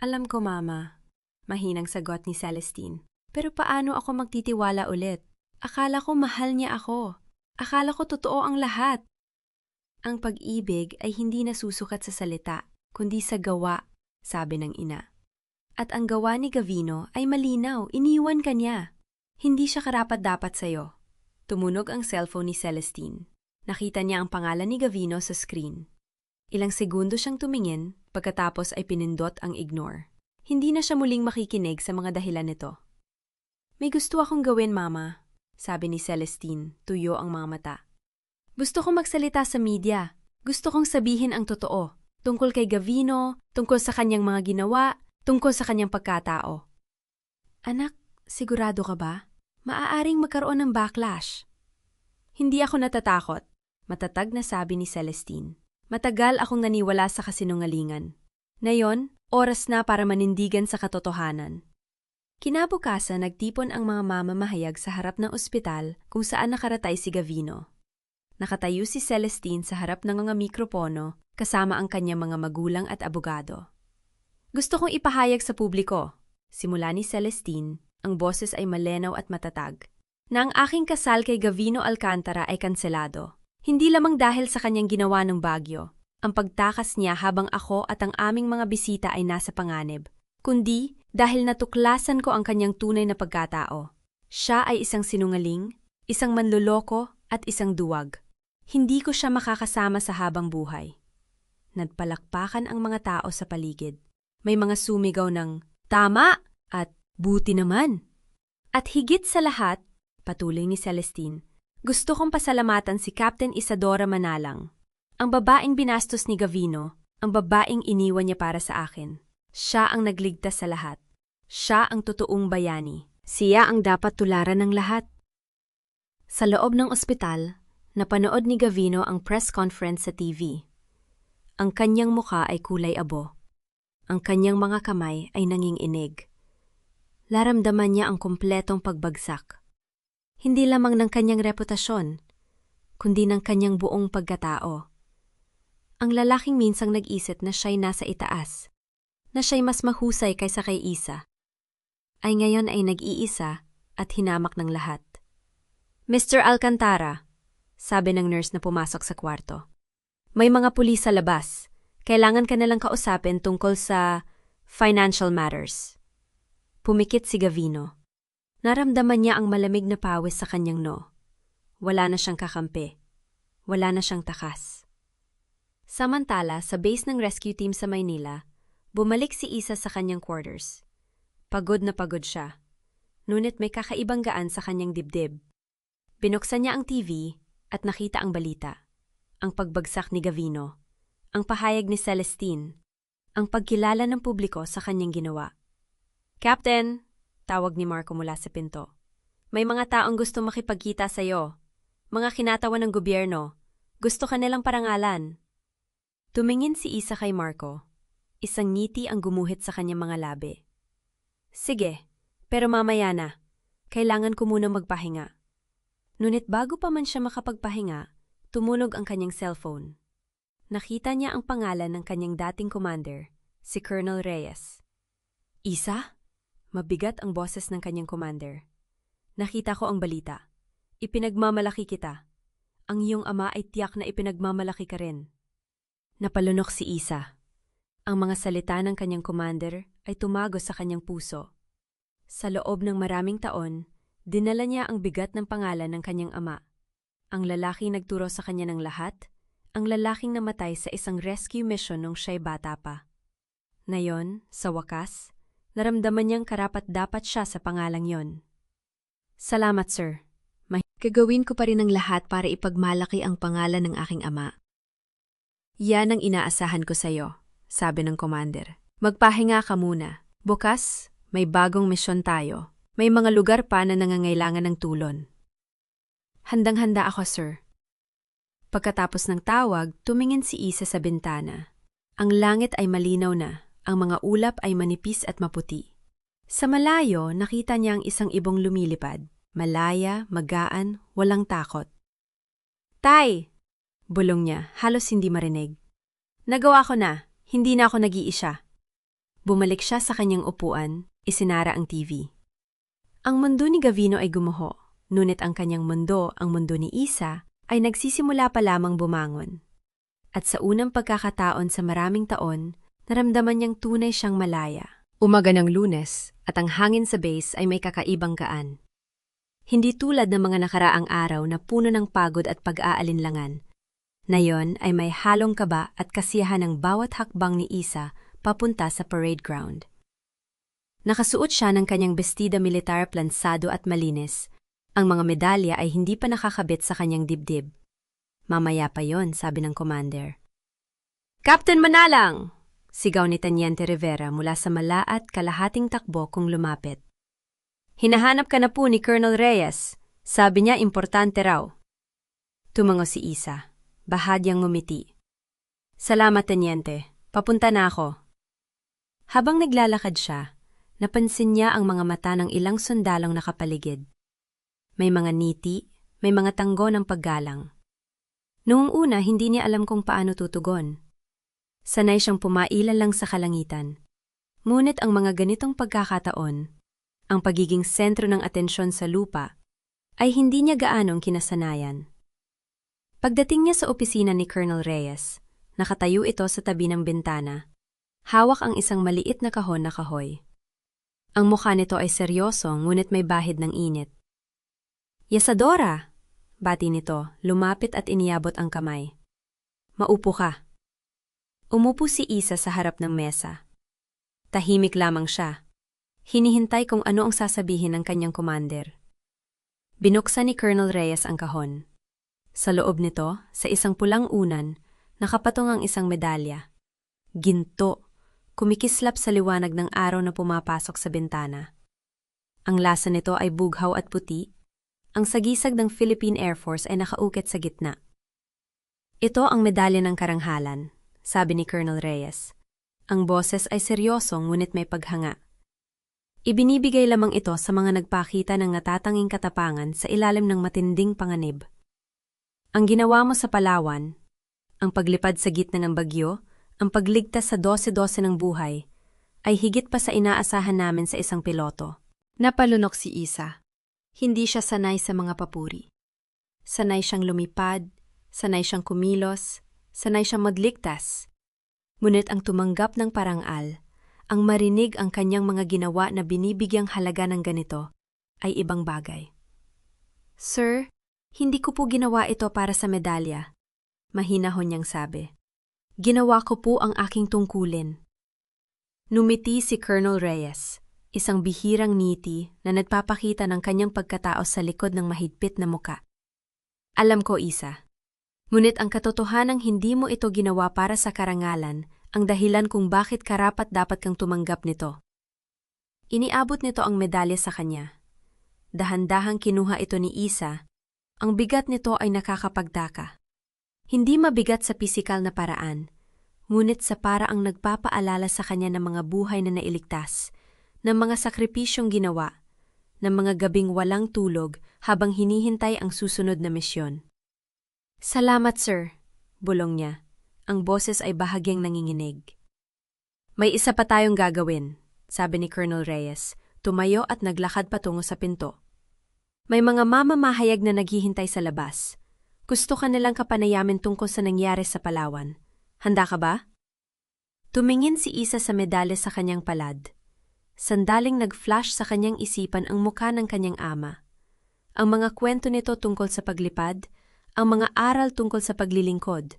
Alam ko, Mama, mahinang sagot ni Celestine. Pero paano ako magtitiwala ulit? Akala ko mahal niya ako. Akala ko totoo ang lahat. Ang pag-ibig ay hindi nasusukat sa salita, kundi sa gawa, sabi ng ina. At ang gawa ni Gavino ay malinaw, iniwan ka niya. Hindi siya karapat-dapat sa'yo. Tumunog ang cellphone ni Celestine. Nakita niya ang pangalan ni Gavino sa screen. Ilang segundo siyang tumingin, pagkatapos ay pinindot ang ignore. Hindi na siya muling makikinig sa mga dahilan nito. May gusto akong gawin, Mama, sabi ni Celestine, tuyo ang mga mata. Gusto kong magsalita sa media. Gusto kong sabihin ang totoo. Tungkol kay Gavino, tungkol sa kanyang mga ginawa, tungkol sa kanyang pagkatao. Anak, sigurado ka ba? Maaaring magkaroon ng backlash. Hindi ako natatakot, matatag na sabi ni Celestine. Matagal akong naniwala sa kasinungalingan. Ngayon, oras na para manindigan sa katotohanan. Kinabukasan, nagtipon ang mga mamamahayag sa harap ng ospital kung saan nakaratay si Gavino. Nakatayo si Celestine sa harap ng mga mikropono kasama ang kanyang mga magulang at abogado. Gusto kong ipahayag sa publiko, simula ni Celestine, ang boses ay malinaw at matatag, na ang aking kasal kay Gavino Alcantara ay kanselado. Hindi lamang dahil sa kanyang ginawa ng bagyo, ang pagtakas niya habang ako at ang aming mga bisita ay nasa panganib, kundi dahil natuklasan ko ang kanyang tunay na pagkatao. Siya ay isang sinungaling, isang manluloko at isang duwag. Hindi ko siya makakasama sa habang buhay. Nagpalakpakan ang mga tao sa paligid. May mga sumigaw ng, "Tama!" at "Buti naman!" At higit sa lahat, patuloy ni Celestine, gusto kong pasalamatan si Captain Isadora Manalang, ang babaeng binastos ni Gavino, ang babaeng iniwan niya para sa akin. Siya ang nagligtas sa lahat. Siya ang totoong bayani. Siya ang dapat tularan ng lahat. Sa loob ng ospital, napanood ni Gavino ang press conference sa TV. Ang kanyang muka ay kulay abo. Ang kanyang mga kamay ay nanginginig. Laramdaman niya ang kumpletong pagbagsak. Hindi lamang ng kanyang reputasyon, kundi ng kanyang buong pagkatao. Ang lalaking minsang nag-isip na siya'y nasa itaas, na siya'y mas mahusay kaysa kay Isa, ay ngayon ay nag-iisa at hinamak ng lahat. Mr. Alcantara, sabi ng nurse na pumasok sa kwarto. May mga pulis sa labas. Kailangan ka nalang kausapin tungkol sa financial matters. Pumikit si Gavino. Naramdaman niya ang malamig na pawis sa kanyang noo. Wala na siyang kakampi. Wala na siyang takas. Samantala, sa base ng rescue team sa Maynila, bumalik si Isa sa kanyang quarters. Pagod na pagod siya. Ngunit may kakaibang gaan sa kanyang dibdib. Binuksan niya ang TV at nakita ang balita. Ang pagbagsak ni Gavino. Ang pahayag ni Celestine, ang pagkilala ng publiko sa kanyang ginawa. "Captain," tawag ni Marco mula sa pinto. "May mga taong gusto makipagkita sa iyo. Mga kinatawan ng gobyerno. Gusto ka nilang parangalan." Tumingin si Isa kay Marco. Isang ngiti ang gumuhit sa kanyang mga labi. "Sige, pero mamaya na. Kailangan ko muna magpahinga." Ngunit bago pa man siya makapagpahinga, tumunog ang kanyang cellphone. Nakita niya ang pangalan ng kanyang dating commander, si Colonel Reyes. "Isa?" Mabigat ang boses ng kanyang commander. "Nakita ko ang balita. Ipinagmamalaki kita. Ang iyong ama ay tiyak na ipinagmamalaki ka rin. Napalunok si Isa. Ang mga salita ng kanyang commander ay tumago sa kanyang puso. Sa loob ng maraming taon, dinala niya ang bigat ng pangalan ng kanyang ama. Ang lalaking nagturo sa kanya ng lahat, ang lalaking namatay sa isang rescue mission nung siya'y bata pa. Ngayon, sa wakas, naramdaman niyang karapat-dapat siya sa pangalang yon. Salamat, sir. Gagawin ko pa rin ang lahat para ipagmalaki ang pangalan ng aking ama. Yan ang inaasahan ko sa'yo, sabi ng commander. Magpahinga ka muna. Bukas, may bagong misyon tayo. May mga lugar pa na nangangailangan ng tulon. Handang-handa ako, sir. Pagkatapos ng tawag, tumingin si Isa sa bintana. Ang langit ay malinaw na, ang mga ulap ay manipis at maputi. Sa malayo, nakita niya ang isang ibong lumilipad. Malaya, magaan, walang takot. Tay! Bulong niya, halos hindi marinig. Nagawa ko na, hindi na ako nag-iisa. Bumalik siya sa kanyang upuan, isinara ang TV. Ang mundo ni Gavino ay gumuho, ngunit ang kanyang mundo, ang mundo ni Isa, ay nagsisimula pa lamang bumangon. At sa unang pagkakataon sa maraming taon, naramdaman niyang tunay siyang malaya. Umaga ng Lunes, at ang hangin sa base ay may kakaibang gaan. Hindi tulad ng mga nakaraang araw na puno ng pagod at pag-aalinlangan. Nayon ay may halong kaba at kasiyahan ng bawat hakbang ni Isa papunta sa parade ground. Nakasuot siya ng kanyang bestida militar plansado at malinis. Ang mga medalya ay hindi pa nakakabit sa kanyang dibdib. Mamaya pa yon, sabi ng commander. Captain Manalang! Sigaw ni Teniente Rivera mula sa malaat kalahating takbo kung lumapit. Hinahanap ka na po ni Colonel Reyes. Sabi niya importante raw. Tumango si Isa. Bahagyang ngumiti. Salamat, Teniente. Papunta na ako. Habang naglalakad siya, napansin niya ang mga mata ng ilang sundalong nakapaligid. May mga niti, may mga tanggo ng paggalang. Noong una, hindi niya alam kung paano tutugon. Sanay siyang pumailan lang sa kalangitan. Ngunit ang mga ganitong pagkakataon, ang pagiging sentro ng atensyon sa lupa, ay hindi niya gaanong kinasanayan. Pagdating niya sa opisina ni Colonel Reyes, nakatayo ito sa tabi ng bintana. Hawak ang isang maliit na kahon na kahoy. Ang mukha nito ay seryoso ngunit may bahid ng init. Yesadora! Bati nito, lumapit at iniabot ang kamay. Maupo ka. Umupo si Isa sa harap ng mesa. Tahimik lamang siya. Hinihintay kung ano ang sasabihin ng kanyang commander. Binuksan ni Colonel Reyes ang kahon. Sa loob nito, sa isang pulang unan, nakapatong ang isang medalya. Ginto, kumikislap sa liwanag ng araw na pumapasok sa bintana. Ang lasa nito ay bughaw at puti. Ang sagisag ng Philippine Air Force ay nakaukit sa gitna. Ito ang medalya ng karanghalan, sabi ni Colonel Reyes. Ang boses ay seryoso ngunit may paghanga. Ibinibigay lamang ito sa mga nagpakita ng natatanging katapangan sa ilalim ng matinding panganib. Ang ginawa mo sa Palawan, ang paglipad sa gitna ng bagyo, ang pagligtas sa 12-12 ng buhay, ay higit pa sa inaasahan namin sa isang piloto. Napalunok si Isa. Hindi siya sanay sa mga papuri. Sanay siyang lumipad, sanay siyang kumilos, sanay siyang magligtas. Ngunit ang tumanggap ng parangal, ang marinig ang kanyang mga ginawa na binibigyang halaga ng ganito, ay ibang bagay. Sir, hindi ko po ginawa ito para sa medalya. Mahinahon niyang sabi. Ginawa ko po ang aking tungkulin. Numiti si Colonel Reyes, isang bihirang ngiti na nagpapakita ng kanyang pagkatao sa likod ng mahigpit na muka. Alam ko, Isa. Ngunit ang katotohanang hindi mo ito ginawa para sa karangalan, ang dahilan kung bakit karapat-dapat kang tumanggap nito. Iniabot nito ang medalya sa kanya. Dahan-dahang kinuha ito ni Isa. Ang bigat nito ay nakakapagtaka. Hindi mabigat sa pisikal na paraan, ngunit sa paraang nagpapaalala sa kanya ng mga buhay na nailigtas, ng mga sakripisyong ginawa, ng mga gabing walang tulog habang hinihintay ang susunod na misyon. Salamat, sir, bulong niya. Ang boses ay bahagyang nanginginig. May isa pa tayong gagawin, sabi ni Colonel Reyes, tumayo at naglakad patungo sa pinto. May mga mamamahayag na naghihintay sa labas. Gusto ka nilang kapanayamin tungkol sa nangyari sa Palawan. Handa ka ba? Tumingin si Isa sa medalya sa kanyang palad. Sandaling nag-flash sa kanyang isipan ang mukha ng kanyang ama. Ang mga kwento nito tungkol sa paglipad, ang mga aral tungkol sa paglilingkod,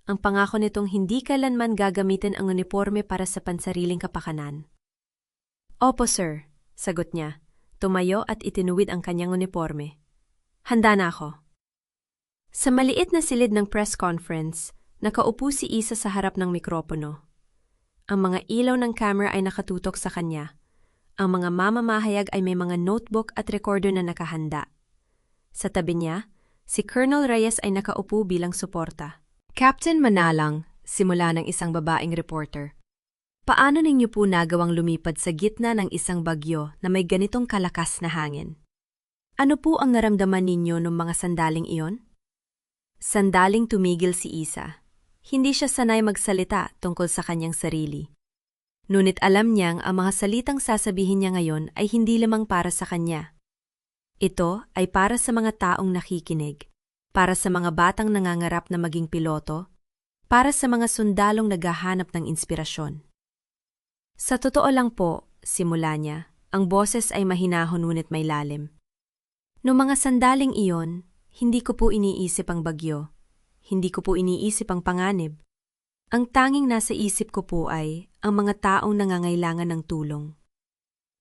ang pangako nitong hindi kailanman gagamitin ang uniforme para sa pansariling kapakanan. Opo, sir, sagot niya. Tumayo at itinuwid ang kanyang uniforme. Handa na ako. Sa maliit na silid ng press conference, nakaupo si Isa sa harap ng mikropono. Ang mga ilaw ng camera ay nakatutok sa kanya. Ang mga mamamahayag ay may mga notebook at recorder na nakahanda. Sa tabi niya, si Colonel Reyes ay nakaupo bilang suporta. Captain Manalang, simula ng isang babaeng reporter. Paano ninyo po nagawang lumipad sa gitna ng isang bagyo na may ganitong kalakas na hangin? Ano po ang naramdaman ninyo noong mga sandaling iyon? Sandaling tumigil si Isa. Hindi siya sanay magsalita tungkol sa kanyang sarili. Ngunit alam niyang ang mga salitang sasabihin niya ngayon ay hindi lamang para sa kanya. Ito ay para sa mga taong nakikinig, para sa mga batang nangangarap na maging piloto, para sa mga sundalong naghahanap ng inspirasyon. Sa totoo lang po, simula niya, ang boses ay mahinahon ngunit may lalim. Noong mga sandaling iyon, hindi ko po iniisip ang bagyo. Hindi ko po iniisip ang panganib. Ang tanging nasa isip ko po ay ang mga taong nangangailangan ng tulong.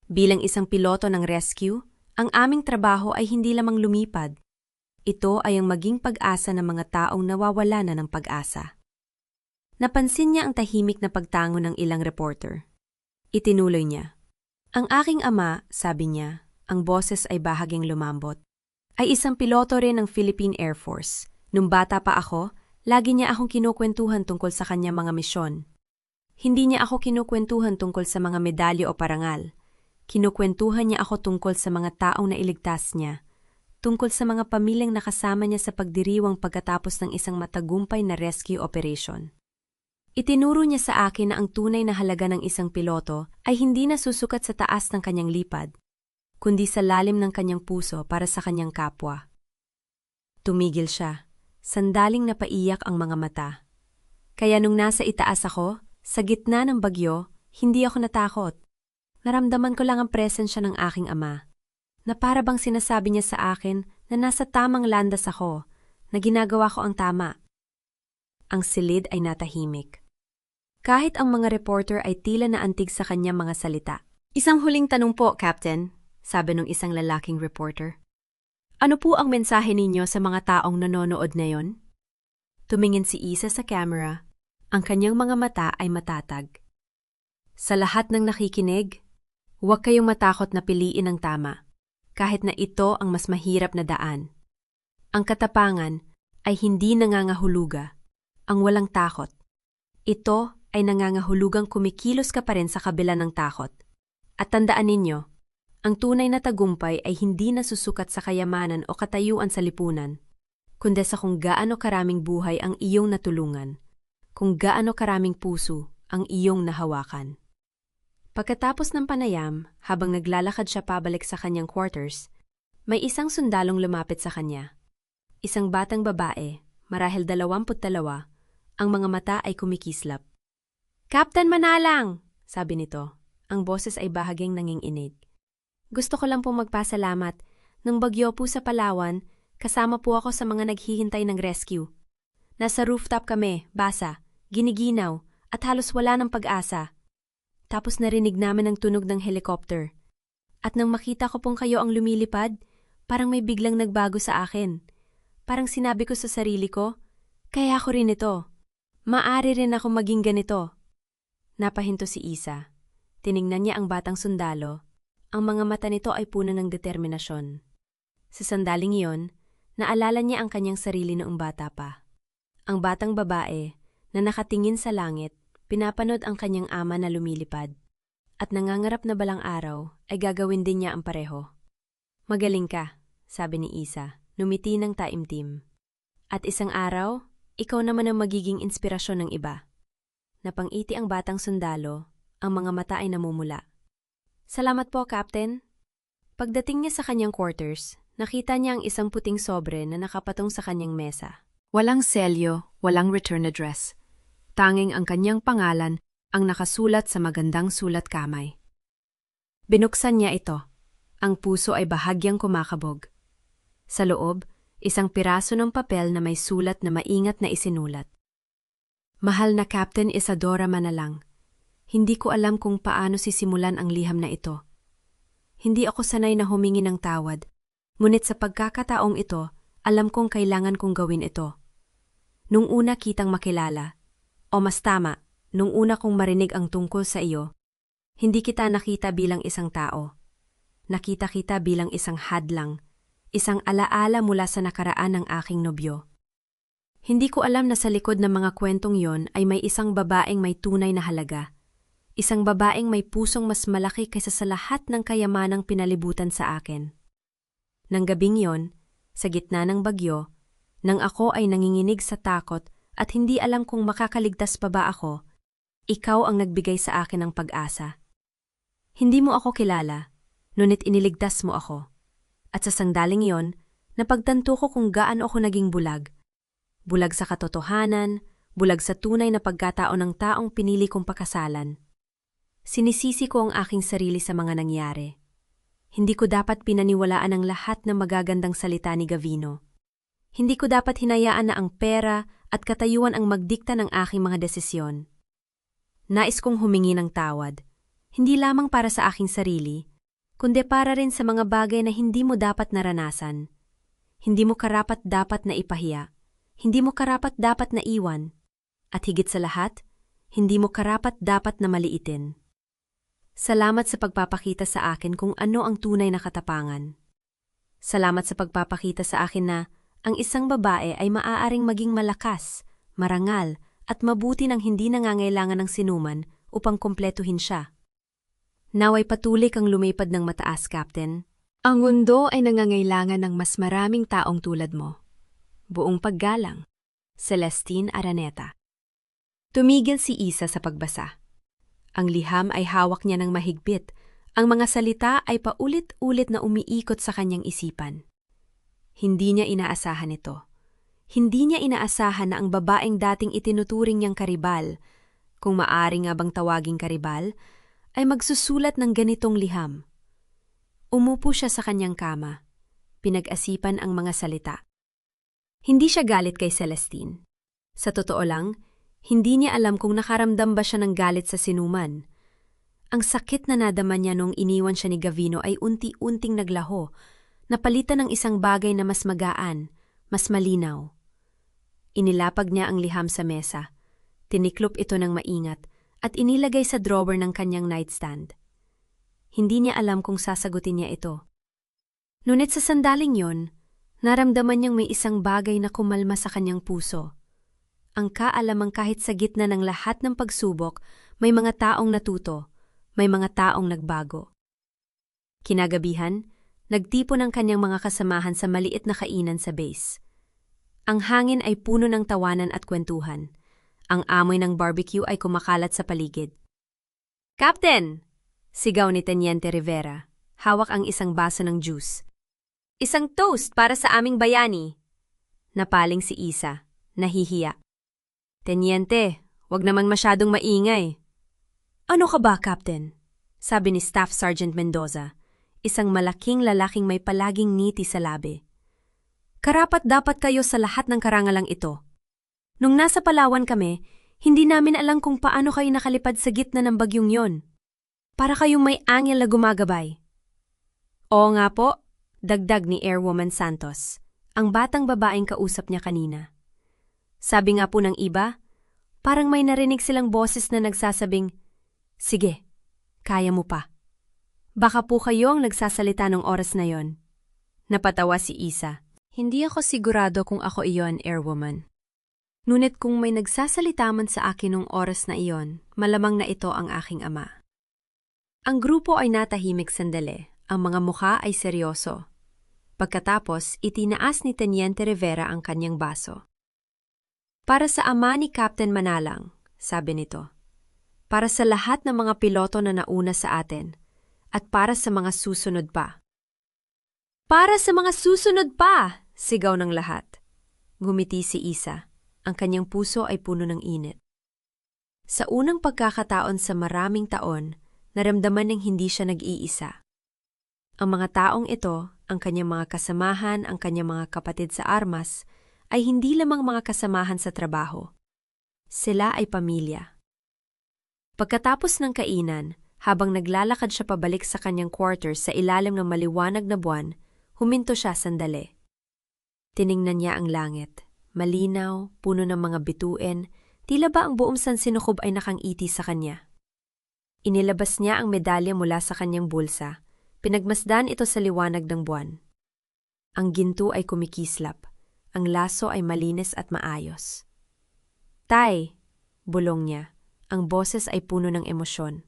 Bilang isang piloto ng rescue, ang aming trabaho ay hindi lamang lumipad. Ito ay ang maging pag-asa ng mga taong nawawala na ng pag-asa. Napansin niya ang tahimik na pagtango ng ilang reporter. Itinuloy niya. Ang aking ama, sabi niya, ang boses ay bahagyang lumambot, ay isang piloto rin ng Philippine Air Force. Nung bata pa ako, lagi niya akong kinukwentuhan tungkol sa kanyang mga misyon. Hindi niya ako kinukwentuhan tungkol sa mga medalya o parangal. Kinukwentuhan niya ako tungkol sa mga taong nailigtas niya, tungkol sa mga pamilyang nakasama niya sa pagdiriwang pagkatapos ng isang matagumpay na rescue operation. Itinuro niya sa akin na ang tunay na halaga ng isang piloto ay hindi nasusukat sa taas ng kanyang lipad, kundi sa lalim ng kanyang puso para sa kanyang kapwa. Tumigil siya. Sandaling napaiyak ang mga mata. Kaya nung nasa itaas ako, sa gitna ng bagyo, hindi ako natakot. Naramdaman ko lang ang presensya ng aking ama, na para bang sinasabi niya sa akin na nasa tamang landas ako, na ginagawa ko ang tama. Ang silid ay natahimik. Kahit ang mga reporter ay tila naantig sa kanyang mga salita. Isang huling tanong po, Captain, sabi ng isang lalaking reporter. Ano po ang mensahe ninyo sa mga taong nanonood ngayon? Tumingin si Isa sa camera. Ang kanyang mga mata ay matatag. Sa lahat ng nakikinig, huwag kayong matakot na piliin ang tama, kahit na ito ang mas mahirap na daan. Ang katapangan ay hindi nangangahuluga, ang walang takot. Ito ay nangangahulugang kumikilos ka pa rin sa kabila ng takot. At tandaan ninyo, ang tunay na tagumpay ay hindi nasusukat sa kayamanan o katayuan sa lipunan, kundi sa kung gaano karaming buhay ang iyong natulungan, kung gaano karaming puso ang iyong nahawakan. Pagkatapos ng panayam, habang naglalakad siya pabalik sa kanyang quarters, may isang sundalong lumapit sa kanya. Isang batang babae, marahil 22, ang mga mata ay kumikislap. Captain Manalang! Sabi nito. Ang boses ay bahagyang nanginginig. Gusto ko lang pong magpasalamat. Nung bagyo po sa Palawan, kasama po ako sa mga naghihintay ng rescue. Nasa rooftop kami, basa, giniginaw, at halos wala ng pag-asa. Tapos narinig namin ang tunog ng helicopter. At nang makita ko pong kayo ang lumilipad, parang may biglang nagbago sa akin. Parang sinabi ko sa sarili ko, kaya ako rin ito. Maari rin ako maging ganito. Napahinto si Isa. Tiningnan niya ang batang sundalo. Ang mga mata nito ay puno ng determinasyon. Sa sandaling iyon, naalala niya ang kanyang sarili noong bata pa. Ang batang babae na nakatingin sa langit, pinapanood ang kanyang ama na lumilipad. At nangangarap na balang araw ay gagawin din niya ang pareho. Magaling ka, sabi ni Isa, numiti ng taimtim. At isang araw, ikaw naman ang magiging inspirasyon ng iba. Napangiti ang batang sundalo, ang mga mata ay namumula. Salamat po, Captain. Pagdating niya sa kanyang quarters, nakita niya ang isang puting sobre na nakapatong sa kanyang mesa. Walang selyo, walang return address. Tanging ang kanyang pangalan ang nakasulat sa magandang sulat kamay. Binuksan niya ito. Ang puso ay bahagyang kumakabog. Sa loob, isang piraso ng papel na may sulat na maingat na isinulat. Mahal na Captain Isadora Manalang, hindi ko alam kung paano sisimulan ang liham na ito. Hindi ako sanay na humingi ng tawad, ngunit sa pagkakataong ito, alam kong kailangan kong gawin ito. Nung una kitang makilala, o mas tama, nung una kong marinig ang tungkol sa iyo, hindi kita nakita bilang isang tao. Nakita kita bilang isang hadlang, isang alaala mula sa nakaraan ng aking nobyo. Hindi ko alam na sa likod ng mga kwentong yon ay may isang babaeng may tunay na halaga. Isang babaeng may pusong mas malaki kaysa sa lahat ng kayamanang pinalibutan sa akin. Nang gabing yon, sa gitna ng bagyo, nang ako ay nanginginig sa takot at hindi alam kung makakaligtas pa ba ako, ikaw ang nagbigay sa akin ng pag-asa. Hindi mo ako kilala, ngunit iniligtas mo ako. At sa sangdaling yon, napagtanto ko kung gaano ako naging bulag. Bulag sa katotohanan, bulag sa tunay na pagkataon ng taong pinili kong pakasalan. Sinisisi ko ang aking sarili sa mga nangyari. Hindi ko dapat pinaniwalaan ang lahat ng magagandang salita ni Gavino. Hindi ko dapat hinayaan na ang pera at katayuan ang magdikta ng aking mga desisyon. Nais kong humingi ng tawad, hindi lamang para sa aking sarili, kundi para rin sa mga bagay na hindi mo dapat naranasan. Hindi mo karapat-dapat na ipahiya, hindi mo karapat-dapat na iwan, at higit sa lahat, hindi mo karapat-dapat na maliitin. Salamat sa pagpapakita sa akin kung ano ang tunay na katapangan. Salamat sa pagpapakita sa akin na ang isang babae ay maaaring maging malakas, marangal, at mabuti nang hindi nangangailangan ng sinuman upang kumpletuhin siya. Naway patuloy kang lumipad ng mataas, Captain. Ang mundo ay nangangailangan ng mas maraming taong tulad mo. Buong paggalang, Celestine Araneta. Tumigil si Isa sa pagbasa. Ang liham ay hawak niya ng mahigpit. Ang mga salita ay paulit-ulit na umiikot sa kanyang isipan. Hindi niya inaasahan ito. Hindi niya inaasahan na ang babaeng dating itinuturing niyang karibal, kung maaari nga bang tawaging karibal, ay magsusulat ng ganitong liham. Umupo siya sa kanyang kama. Pinag-asipan ang mga salita. Hindi siya galit kay Celestine. Sa totoo lang, hindi niya alam kung nakaramdam ba siya ng galit sa sinuman. Ang sakit na nadama niya nung iniwan siya ni Gavino ay unti-unting naglaho, napalitan ng isang bagay na mas magaan, mas malinaw. Inilapag niya ang liham sa mesa, tiniklop ito ng maingat, at inilagay sa drawer ng kanyang nightstand. Hindi niya alam kung sasagutin niya ito. Ngunit sa sandaling yon, naramdaman niyang may isang bagay na kumalma sa kanyang puso. Ang kaalamang kahit sa gitna ng lahat ng pagsubok, may mga taong natuto, may mga taong nagbago. Kinagabihan, nagtipon ang kanyang mga kasamahan sa maliit na kainan sa base. Ang hangin ay puno ng tawanan at kwentuhan. Ang amoy ng barbecue ay kumakalat sa paligid. "Captain!" sigaw ni Teniente Rivera. Hawak ang isang baso ng juice. "Isang toast para sa aming bayani!" Napaling si Isa, nahihiya. "Teniente, wag naman masyadong maingay." "Ano ka ba, Captain?" sabi ni Staff Sergeant Mendoza, isang malaking lalaking may palaging ngiti sa labi. "Karapat-dapat kayo sa lahat ng karangalang ito. Nung nasa Palawan kami, hindi namin alam kung paano kayo nakalipad sa gitna ng bagyong yon. Para kayong may angel na gumagabay." "Oo nga po," dagdag ni Airwoman Santos, ang batang babaeng kausap niya kanina. Sabi nga po ng iba, parang may narinig silang boses na nagsasabing, "Sige, kaya mo pa." Baka po kayo ang nagsasalita ng oras na yon. Napatawa si Isa. "Hindi ako sigurado kung ako iyon, Airwoman. Ngunit kung may nagsasalita man sa akin nung oras na iyon, malamang na ito ang aking ama." Ang grupo ay natahimik sandali. Ang mga mukha ay seryoso. Pagkatapos, itinaas ni Teniente Rivera ang kanyang baso. "Para sa ama ni Captain Manalang," sabi nito. "Para sa lahat ng mga piloto na nauna sa atin, at para sa mga susunod pa." Para sa mga susunod pa! Sigaw ng lahat. Ngumiti si Isa. Ang kanyang puso ay puno ng init. Sa unang pagkakataon sa maraming taon, naramdaman niyang hindi siya nag-iisa. Ang mga taong ito, ang kanyang mga kasamahan, ang kanyang mga kapatid sa armas, ay hindi lamang mga kasamahan sa trabaho. Sila ay pamilya. Pagkatapos ng kainan, habang naglalakad siya pabalik sa kanyang quarters sa ilalim ng maliwanag na buwan, huminto siya sandali. Tiningnan niya ang langit. Malinaw, puno ng mga bituin, tila ba ang buong sansinukob ay nakangiti sa kanya. Inilabas niya ang medalya mula sa kanyang bulsa. Pinagmasdan ito sa liwanag ng buwan. Ang ginto ay kumikislap. Ang laso ay malinis at maayos. Tay, bulong niya. Ang boses ay puno ng emosyon.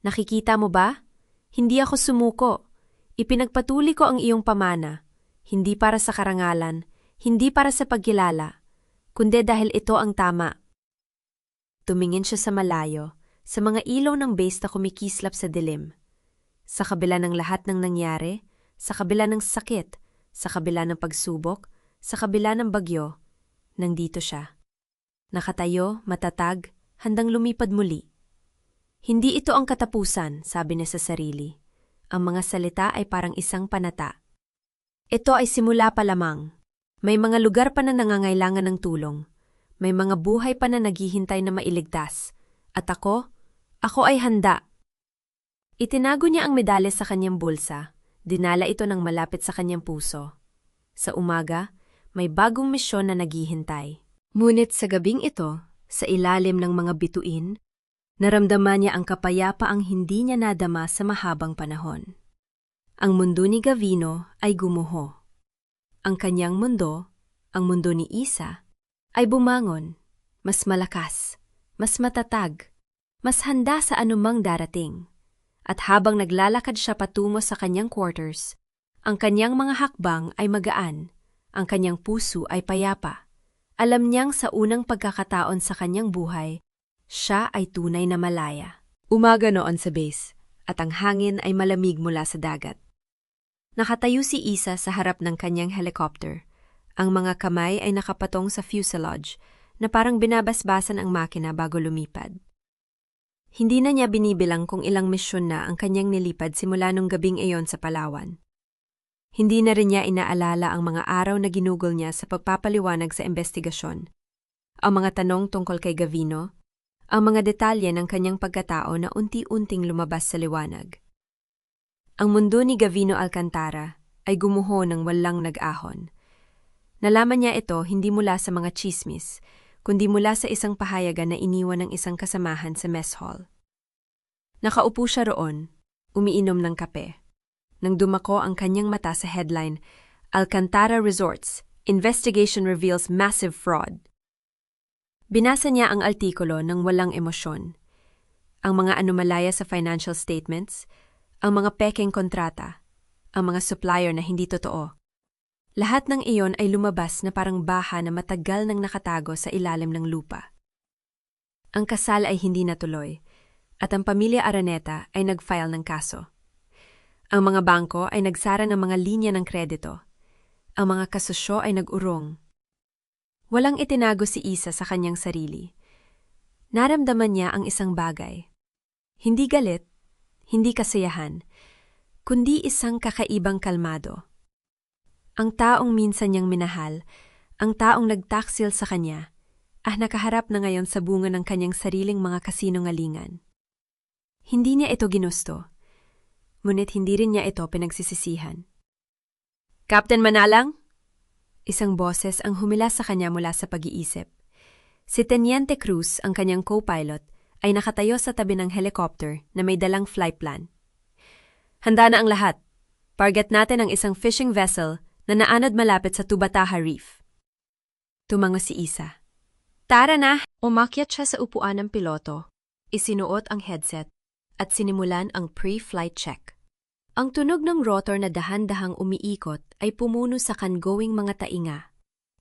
Nakikita mo ba? Hindi ako sumuko. Ipinagpatuli ko ang iyong pamana. Hindi para sa karangalan, hindi para sa pagkilala, kundi dahil ito ang tama. Tumingin siya sa malayo, sa mga ilaw ng base na kumikislap sa dilim. Sa kabila ng lahat ng nangyari, sa kabila ng sakit, sa kabila ng pagsubok, sa kabila ng bagyo, nandito siya. Nakatayo, matatag, handang lumipad muli. Hindi ito ang katapusan, sabi niya sa sarili. Ang mga salita ay parang isang panata. Ito ay simula pa lamang. May mga lugar pa na nangangailangan ng tulong. May mga buhay pa na naghihintay na mailigtas. At ako ay handa. Itinago niya ang medalya sa kanyang bulsa. Dinala ito ng malapit sa kanyang puso. Sa umaga, may bagong misyon na naghihintay. Ngunit sa gabing ito, sa ilalim ng mga bituin, naramdaman niya ang kapayapaang hindi niya nadama sa mahabang panahon. Ang mundo ni Gavino ay gumuho. Ang kanyang mundo, ang mundo ni Isa, ay bumangon, mas malakas, mas matatag, mas handa sa anumang darating. At habang naglalakad siya patungo sa kanyang quarters, ang kanyang mga hakbang ay magaan, ang kanyang puso ay payapa. Alam niyang sa unang pagkakataon sa kanyang buhay, siya ay tunay na malaya. Umaga noon sa base, at ang hangin ay malamig mula sa dagat. Nakatayo si Isa sa harap ng kanyang helicopter. Ang mga kamay ay nakapatong sa fuselage na parang binabasbasan ang makina bago lumipad. Hindi na niya binibilang kung ilang misyon na ang kanyang nilipad simula nung gabing iyon sa Palawan. Hindi na rin niya inaalala ang mga araw na ginugol niya sa pagpapaliwanag sa investigasyon. Ang mga tanong tungkol kay Gavino, ang mga detalye ng kanyang pagkatao na unti-unting lumabas sa liwanag. Ang mundo ni Gavino Alcantara ay gumuho ng walang nag-ahon. Nalaman niya ito hindi mula sa mga chismis, kundi mula sa isang pahayagan na iniwan ng isang kasamahan sa mess hall. Nakaupo siya roon, umiinom ng kape. Nang dumako ang kanyang mata sa headline, Alcantara Resorts, Investigation Reveals Massive Fraud. Binasa niya ang artikulo ng walang emosyon. Ang mga anomalaya sa financial statements, ang mga pekeng kontrata, ang mga supplier na hindi totoo. Lahat ng iyon ay lumabas na parang baha na matagal nang nakatago sa ilalim ng lupa. Ang kasal ay hindi natuloy, at ang pamilya Araneta ay nag-file ng kaso. Ang mga bangko ay nagsara ng mga linya ng kredito. Ang mga kasosyo ay nag-urong. Walang itinago si Isa sa kanyang sarili. Naramdaman niya ang isang bagay. Hindi galit, hindi kasiyahan, kundi isang kakaibang kalmado. Ang taong minsan niyang minahal, ang taong nagtaksil sa kanya, nakaharap na ngayon sa bunga ng kanyang sariling mga kasinungalingan. Hindi niya ito ginusto, ngunit hindi rin niya ito pinagsisisihan. Captain Manalang? Isang boses ang humila sa kanya mula sa pag-iisip. Si Teniente Cruz, ang kanyang co-pilot, ay nakatayo sa tabi ng helicopter na may dalang flight plan. Handa na ang lahat. Target natin ang isang fishing vessel na naanod malapit sa Tubataha Reef. Tumango si Isa. Tara na! Umakyat siya sa upuan ng piloto, isinuot ang headset, at sinimulan ang pre-flight check. Ang tunog ng rotor na dahan-dahang umiikot ay pumuno sa kangoing mga tainga,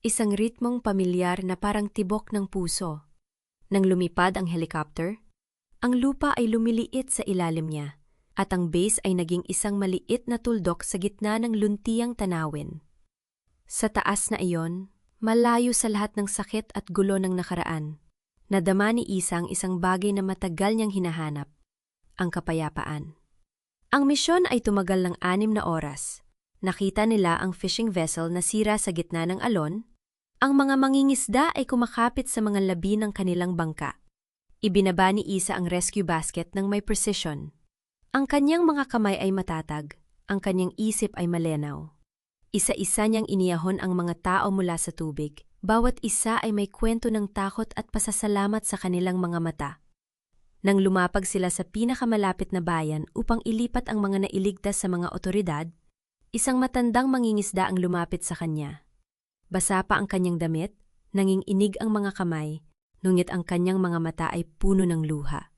isang ritmong pamilyar na parang tibok ng puso. Nang lumipad ang helicopter, ang lupa ay lumiliit sa ilalim niya, at ang base ay naging isang maliit na tuldok sa gitna ng luntiyang tanawin. Sa taas na iyon, malayo sa lahat ng sakit at gulo ng nakaraan, nadama ni Isa ang isang bagay na matagal niyang hinahanap, ang kapayapaan. Ang misyon ay tumagal ng 6 na oras. Nakita nila ang fishing vessel na sira sa gitna ng alon. Ang mga mangingisda ay kumakapit sa mga labi ng kanilang bangka. Ibinaba ni Isa ang rescue basket ng may precision. Ang kanyang mga kamay ay matatag, ang kanyang isip ay malinaw. Isa-isa niyang iniyahon ang mga tao mula sa tubig. Bawat isa ay may kwento ng takot at pasasalamat sa kanilang mga mata. Nang lumapag sila sa pinakamalapit na bayan upang ilipat ang mga nailigtas sa mga otoridad, isang matandang mangingisda ang lumapit sa kanya. Basa pa ang kanyang damit, nanginginig ang mga kamay, ngunit ang kanyang mga mata ay puno ng luha.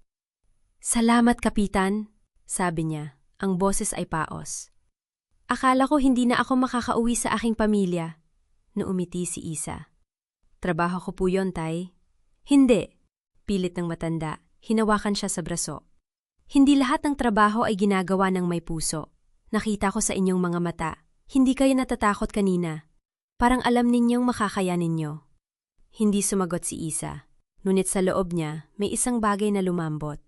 "Salamat, Kapitan," sabi niya, ang boses ay paos. "Akala ko hindi na ako makakauwi sa aking pamilya," naumiti si Isa. "Trabaho ko po yon, Tay." "Hindi," pilit ng matanda, hinawakan siya sa braso. "Hindi lahat ng trabaho ay ginagawa ng may puso. Nakita ko sa inyong mga mata, hindi kayo natatakot kanina. Parang alam ninyong makakayanin ninyo." Hindi sumagot si Isa, ngunit sa loob niya may isang bagay na lumambot.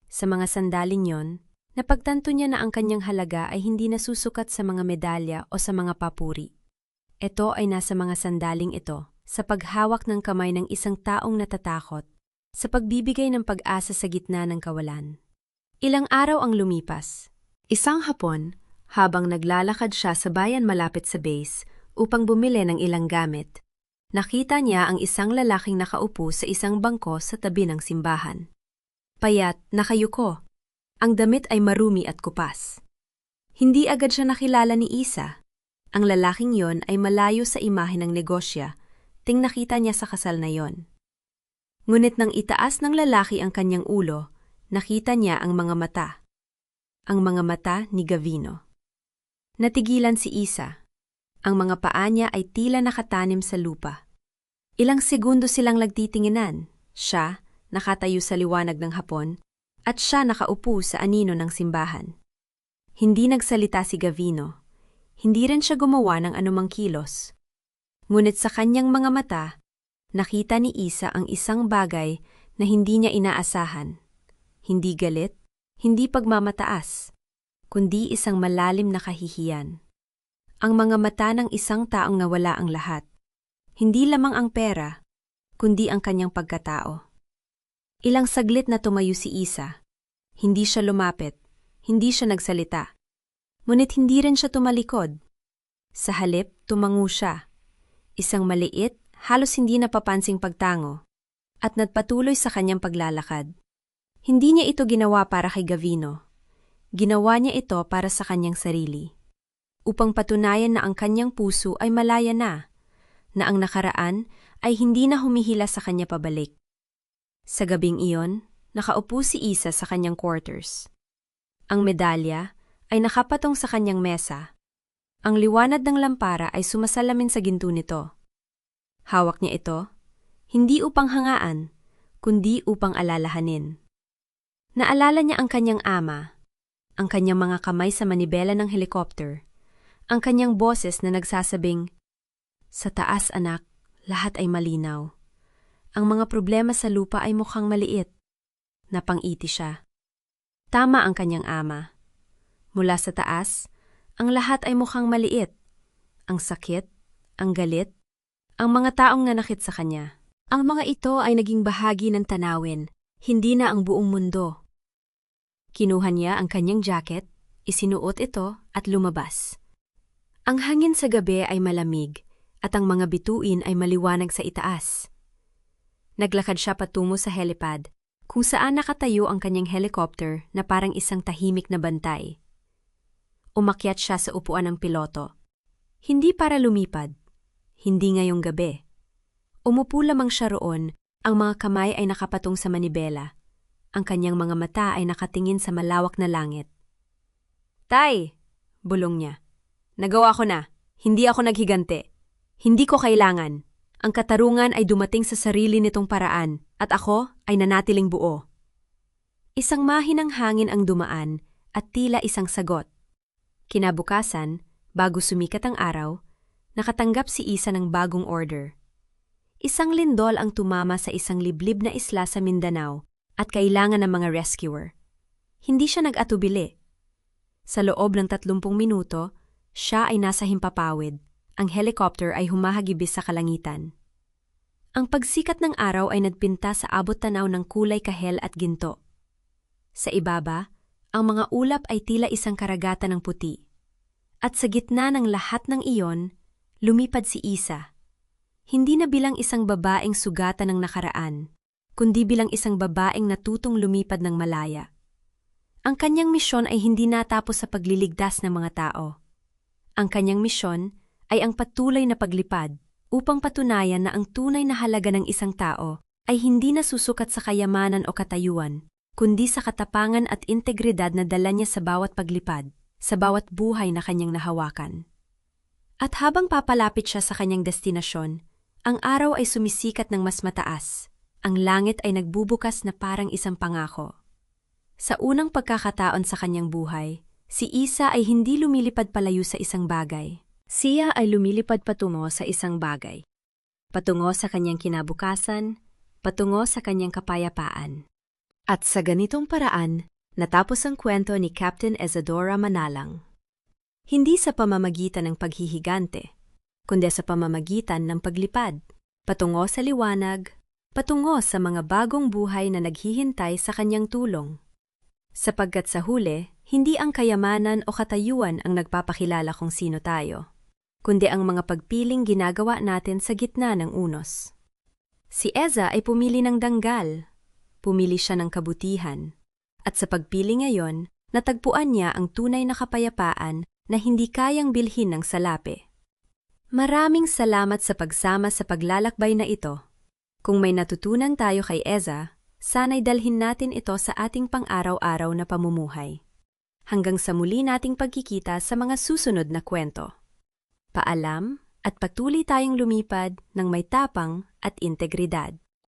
Sa mga sandaling yon, napagtanto niya na ang kanyang halaga ay hindi nasusukat sa mga medalya o sa mga papuri. Ito ay nasa mga sandaling ito, sa paghawak ng kamay ng isang taong natatakot, sa pagbibigay ng pag-asa sa gitna ng kawalan. Ilang araw ang lumipas. Isang hapon, habang naglalakad siya sa bayan malapit sa base, upang bumili ng ilang gamit, nakita niya ang isang lalaking nakaupo sa isang bangko sa tabi ng simbahan. Payat, nakayuko. Ang damit ay marumi at kupas. Hindi agad siya nakilala ni Isa. Ang lalaking yon ay malayo sa imahe ng negosya, ting nakita niya sa kasal na yon. Ngunit nang itaas ng lalaki ang kanyang ulo, nakita niya ang mga mata. Ang mga mata ni Gavino. Natigilan si Isa. Ang mga paa niya ay tila nakatanim sa lupa. Ilang segundo silang nagtitinginan. Siya, nakatayo sa liwanag ng hapon, at siya nakaupo sa anino ng simbahan. Hindi nagsalita si Gavino. Hindi rin siya gumawa ng anumang kilos. Ngunit sa kanyang mga mata, nakita ni Isa ang isang bagay na hindi niya inaasahan. Hindi galit, hindi pagmamataas, kundi isang malalim na kahihiyan. Ang mga mata ng isang taong nawala ang lahat. Hindi lamang ang pera, kundi ang kanyang pagkatao. Ilang saglit na tumayo si Isa. Hindi siya lumapit, hindi siya nagsalita. Ngunit hindi rin siya tumalikod. Sa halip, tumango siya. Isang maliit, halos hindi napapansing pagtango, at nagpatuloy sa kanyang paglalakad. Hindi niya ito ginawa para kay Gavino. Ginawa niya ito para sa kanyang sarili. Upang patunayan na ang kanyang puso ay malaya na ang nakaraan ay hindi na humihila sa kanya pabalik. Sa gabing iyon, nakaupo si Isa sa kanyang quarters. Ang medalya ay nakapatong sa kanyang mesa. Ang liwanag ng lampara ay sumasalamin sa ginto nito. Hawak niya ito, hindi upang hangaan, kundi upang alalahanin. Naalala niya ang kanyang ama, ang kanyang mga kamay sa manibela ng helicopter, ang kanyang boses na nagsasabing, "Sa taas, anak, lahat ay malinaw. Ang mga problema sa lupa ay mukhang maliit." Napangiti siya. Tama ang kanyang ama. Mula sa taas, ang lahat ay mukhang maliit. Ang sakit, ang galit, ang mga taong nanakit sa kanya. Ang mga ito ay naging bahagi ng tanawin, hindi na ang buong mundo. Kinuha niya ang kanyang jacket, isinuot ito at lumabas. Ang hangin sa gabi ay malamig at ang mga bituin ay maliwanag sa itaas. Naglakad siya patungo sa helipad, kung saan nakatayo ang kanyang helicopter na parang isang tahimik na bantay. Umakyat siya sa upuan ng piloto. Hindi para lumipad, hindi ngayong gabi. Umupo lamang siya roon, ang mga kamay ay nakapatong sa manibela. Ang kanyang mga mata ay nakatingin sa malawak na langit. "Tay!" bulong niya. "Nagawa ko na. Hindi ako naghigante. Hindi ko kailangan. Ang katarungan ay dumating sa sarili nitong paraan at ako ay nanatiling buo." Isang mahinang hangin ang dumaan at tila isang sagot. Kinabukasan, bago sumikat ang araw, nakatanggap si Isa ng bagong order. Isang lindol ang tumama sa isang liblib na isla sa Mindanao at kailangan ng mga rescuer. Hindi siya nag-atubili. Sa loob ng 30 minuto, siya ay nasa himpapawid. Ang helicopter ay humahagibis sa kalangitan. Ang pagsikat ng araw ay nagpinta sa abot-tanaw ng kulay kahel at ginto. Sa ibaba, ang mga ulap ay tila isang karagatan ng puti. At sa gitna ng lahat ng iyon, lumipad si Isa. Hindi na bilang isang babaeng sugatan ng nakaraan, kundi bilang isang babaeng natutong lumipad ng malaya. Ang kanyang misyon ay hindi natapos sa pagliligtas ng mga tao. Ang kanyang misyon ay ang patuloy na paglipad upang patunayan na ang tunay na halaga ng isang tao ay hindi nasusukat sa kayamanan o katayuan, kundi sa katapangan at integridad na dala niya sa bawat paglipad, sa bawat buhay na kanyang nahawakan. At habang papalapit siya sa kanyang destinasyon, ang araw ay sumisikat ng mas mataas. Ang langit ay nagbubukas na parang isang pangako. Sa unang pagkakataon sa kanyang buhay, si Isa ay hindi lumilipad palayo sa isang bagay. Siya ay lumilipad patungo sa isang bagay. Patungo sa kanyang kinabukasan, patungo sa kanyang kapayapaan. At sa ganitong paraan, natapos ang kwento ni Captain Isadora Manalang. Hindi sa pamamagitan ng paghihigante, kundi sa pamamagitan ng paglipad, patungo sa liwanag, patungo sa mga bagong buhay na naghihintay sa kanyang tulong. Sapagkat sa huli, hindi ang kayamanan o katayuan ang nagpapakilala kung sino tayo, kundi ang mga pagpiling ginagawa natin sa gitna ng unos. Si Eza ay pumili ng danggal, pumili siya ng kabutihan, at sa pagpili ngayon, natagpuan niya ang tunay na kapayapaan na hindi kayang bilhin ng salapi. Maraming salamat sa pagsama sa paglalakbay na ito. Kung may natutunan tayo kay Eza, sana'y dalhin natin ito sa ating pang-araw-araw na pamumuhay. Hanggang sa muli nating pagkikita sa mga susunod na kwento. Paalam at patuloy tayong lumipad ng may tapang at integridad.